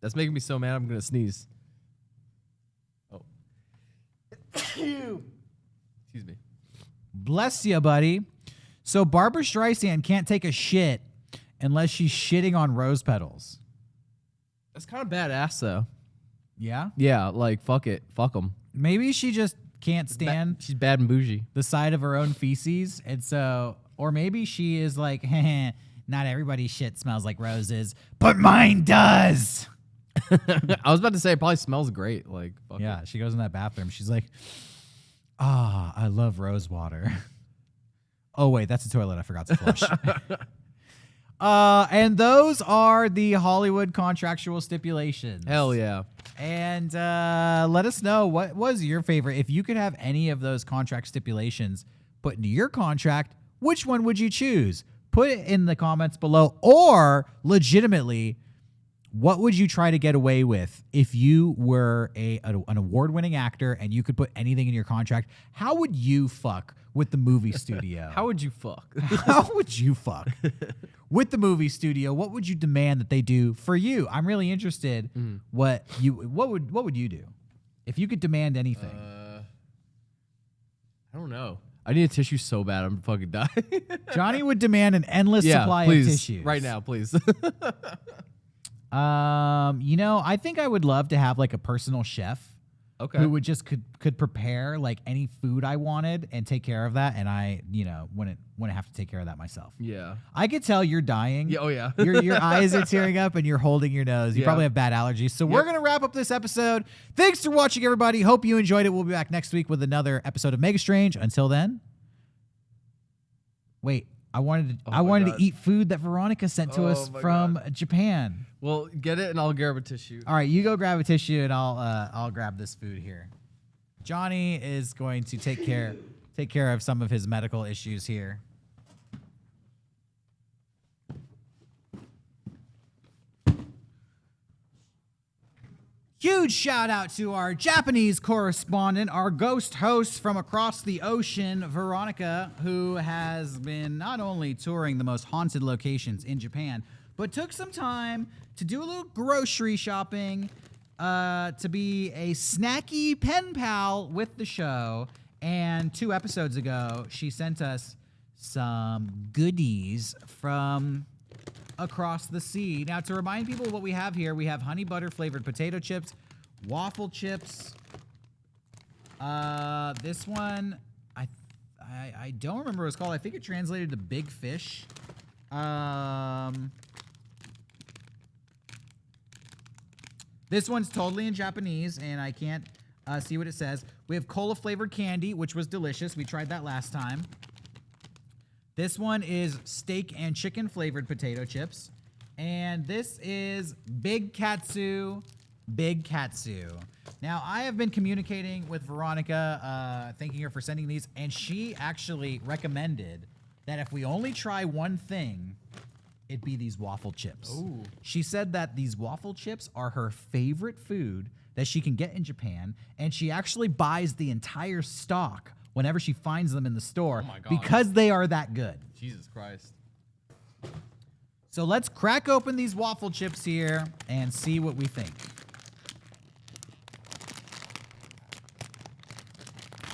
That's making me so mad. I'm gonna sneeze. Oh. Excuse me. Bless you, buddy. So Barbra Streisand can't take a shit unless she's shitting on rose petals. That's kind of badass though. Yeah? Yeah, like fuck it, fuck them. Maybe she just can't stand She's bad and bougie. the sight of her own feces. And so, or maybe she is like, not everybody's shit smells like roses, but mine does. I was about to say it probably smells great. Like, fuck Yeah, she goes in that bathroom. She's like, I love rose water. Oh, wait, that's a toilet I forgot to flush. And those are the Hollywood contractual stipulations. Hell yeah. And let us know, what was your favorite? If you could have any of those contract stipulations put into your contract, which one would you choose? Put it in the comments below. Or legitimately, what would you try to get away with if you were an award-winning actor and you could put anything in your contract? How would you fuck with the movie studio? How would you fuck? How would you fuck with the movie studio? What would you demand that they do for you? I'm really interested. What would you do if you could demand anything? I don't know. I need a tissue so bad I'm fucking dying. Johnny would demand an endless supply please, of tissues right now, please. I think I would love to have like a personal chef. Okay. Who would just could prepare like any food I wanted and take care of that, and I wouldn't have to take care of that myself. Yeah. I could tell you're dying. Yeah. Oh yeah. Your eyes are tearing up and you're holding your nose. You Yeah. probably have bad allergies. So we're gonna wrap up this episode. Thanks for watching, everybody. Hope you enjoyed it. We'll be back next week with another episode of Mega Strange. Until then, wait. I wanted to eat food that Veronica sent to us from Japan. Well, get it and I'll grab a tissue. All right, you go grab a tissue and I'll grab this food here. Johnny is going to take care of some of his medical issues here. Huge shout out to our Japanese correspondent, our ghost host from across the ocean, Veronica, who has been not only touring the most haunted locations in Japan, but took some time to do a little grocery shopping, to be a snacky pen pal with the show. And 2 episodes ago, she sent us some goodies from across the sea. Now, to remind people what we have here, we have honey butter flavored potato chips, waffle chips. This one, I don't remember what it's called. I think it translated to big fish. This one's totally in Japanese, and I can't see what it says. We have cola flavored candy, which was delicious. We tried that last time. This one is steak and chicken flavored potato chips. And this is Big Katsu. Big Katsu. Now, I have been communicating with Veronica, thanking her for sending these, and she actually recommended that if we only try one thing, it'd be these waffle chips. Ooh. She said that these waffle chips are her favorite food that she can get in Japan, and she actually buys the entire stock whenever she finds them in the store. Oh my God. Because they are that good. Jesus Christ. So let's crack open these waffle chips here and see what we think.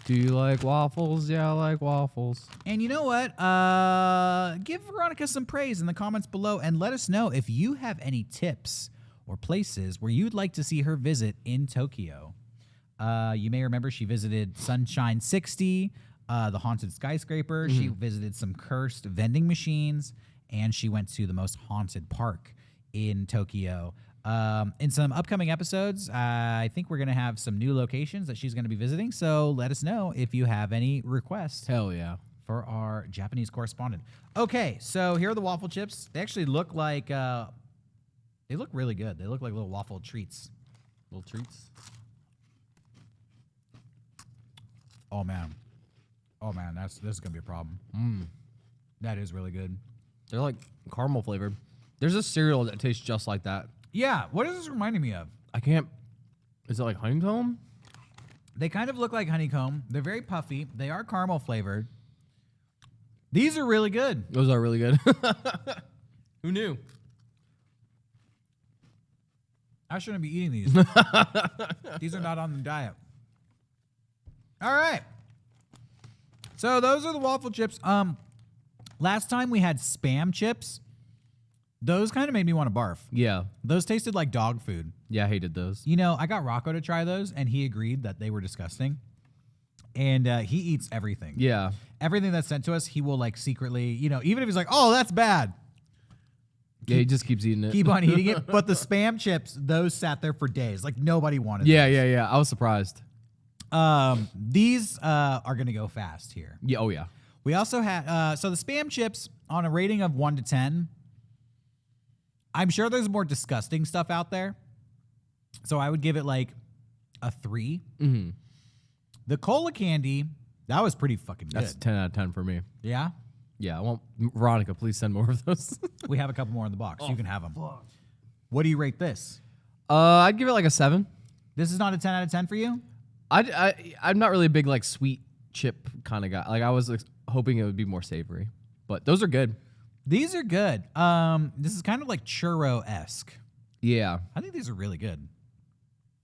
Do you like waffles? Yeah, I like waffles. And you know what? Give Veronica some praise in the comments below and let us know if you have any tips or places where you'd like to see her visit in Tokyo. You may remember she visited Sunshine 60, the haunted skyscraper. She visited some cursed vending machines, and she went to the most haunted park in Tokyo. In some upcoming episodes, I think we're going to have some new locations that she's going to be visiting. So let us know if you have any requests. Hell yeah. For our Japanese correspondent. Okay, so here are the waffle chips. They actually look like, they look really good. They look like little waffle treats. Little treats. Oh man, this is gonna be a problem. That is really good. They're like caramel flavored. There's a cereal that tastes just like that. Yeah, what is this reminding me of? I can't. Is it like honeycomb? They kind of look like honeycomb. They're very puffy. They are caramel flavored. These are really good. Those are really good. Who knew? I shouldn't be eating these. These are not on the diet. All right. So those are the waffle chips. Last time we had Spam chips. Those kind of made me want to barf. Yeah. Those tasted like dog food. Yeah, I hated those. You know, I got Rocco to try those, and he agreed that they were disgusting. and he eats everything. Yeah. Everything that's sent to us, he will like secretly, even if he's like, oh, that's bad, Yeah, he just keeps eating it. keep on eating it. But the Spam chips, those sat there for days. Like nobody wanted Yeah. I was surprised. These are going to go fast here. Yeah. Oh, yeah. We also had, so the Spam chips on a rating of 1 to 10, I'm sure there's more disgusting stuff out there. So I would give it like a 3. Mm-hmm. The cola candy, that was pretty fucking good. That's 10 out of 10 for me. Yeah? Yeah. Well, Veronica, please send more of those. We have a couple more in the box. You can have them. What do you rate this? I'd give it like a 7. This is not a 10 out of 10 for you? I'm not really a big like sweet chip kind of guy. Like I was hoping it would be more savory, but those are good. These are good. This is kind of like churro-esque. Yeah. I think these are really good.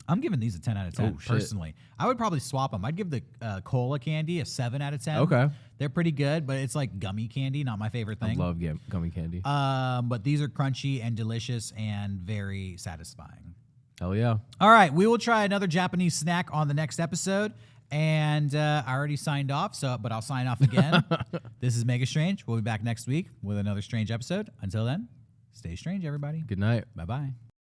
I'm giving these a 10 out of 10, personally. I would probably swap them. I'd give the cola candy a 7 out of 10. Okay. They're pretty good, but it's like gummy candy, not my favorite thing. I love gummy candy. But these are crunchy and delicious and very satisfying. Hell yeah. All right, we will try another Japanese snack on the next episode. And I already signed off, but I'll sign off again. This is Mega Strange. We'll be back next week with another strange episode. Until then, stay strange, everybody. Good night. Bye-bye.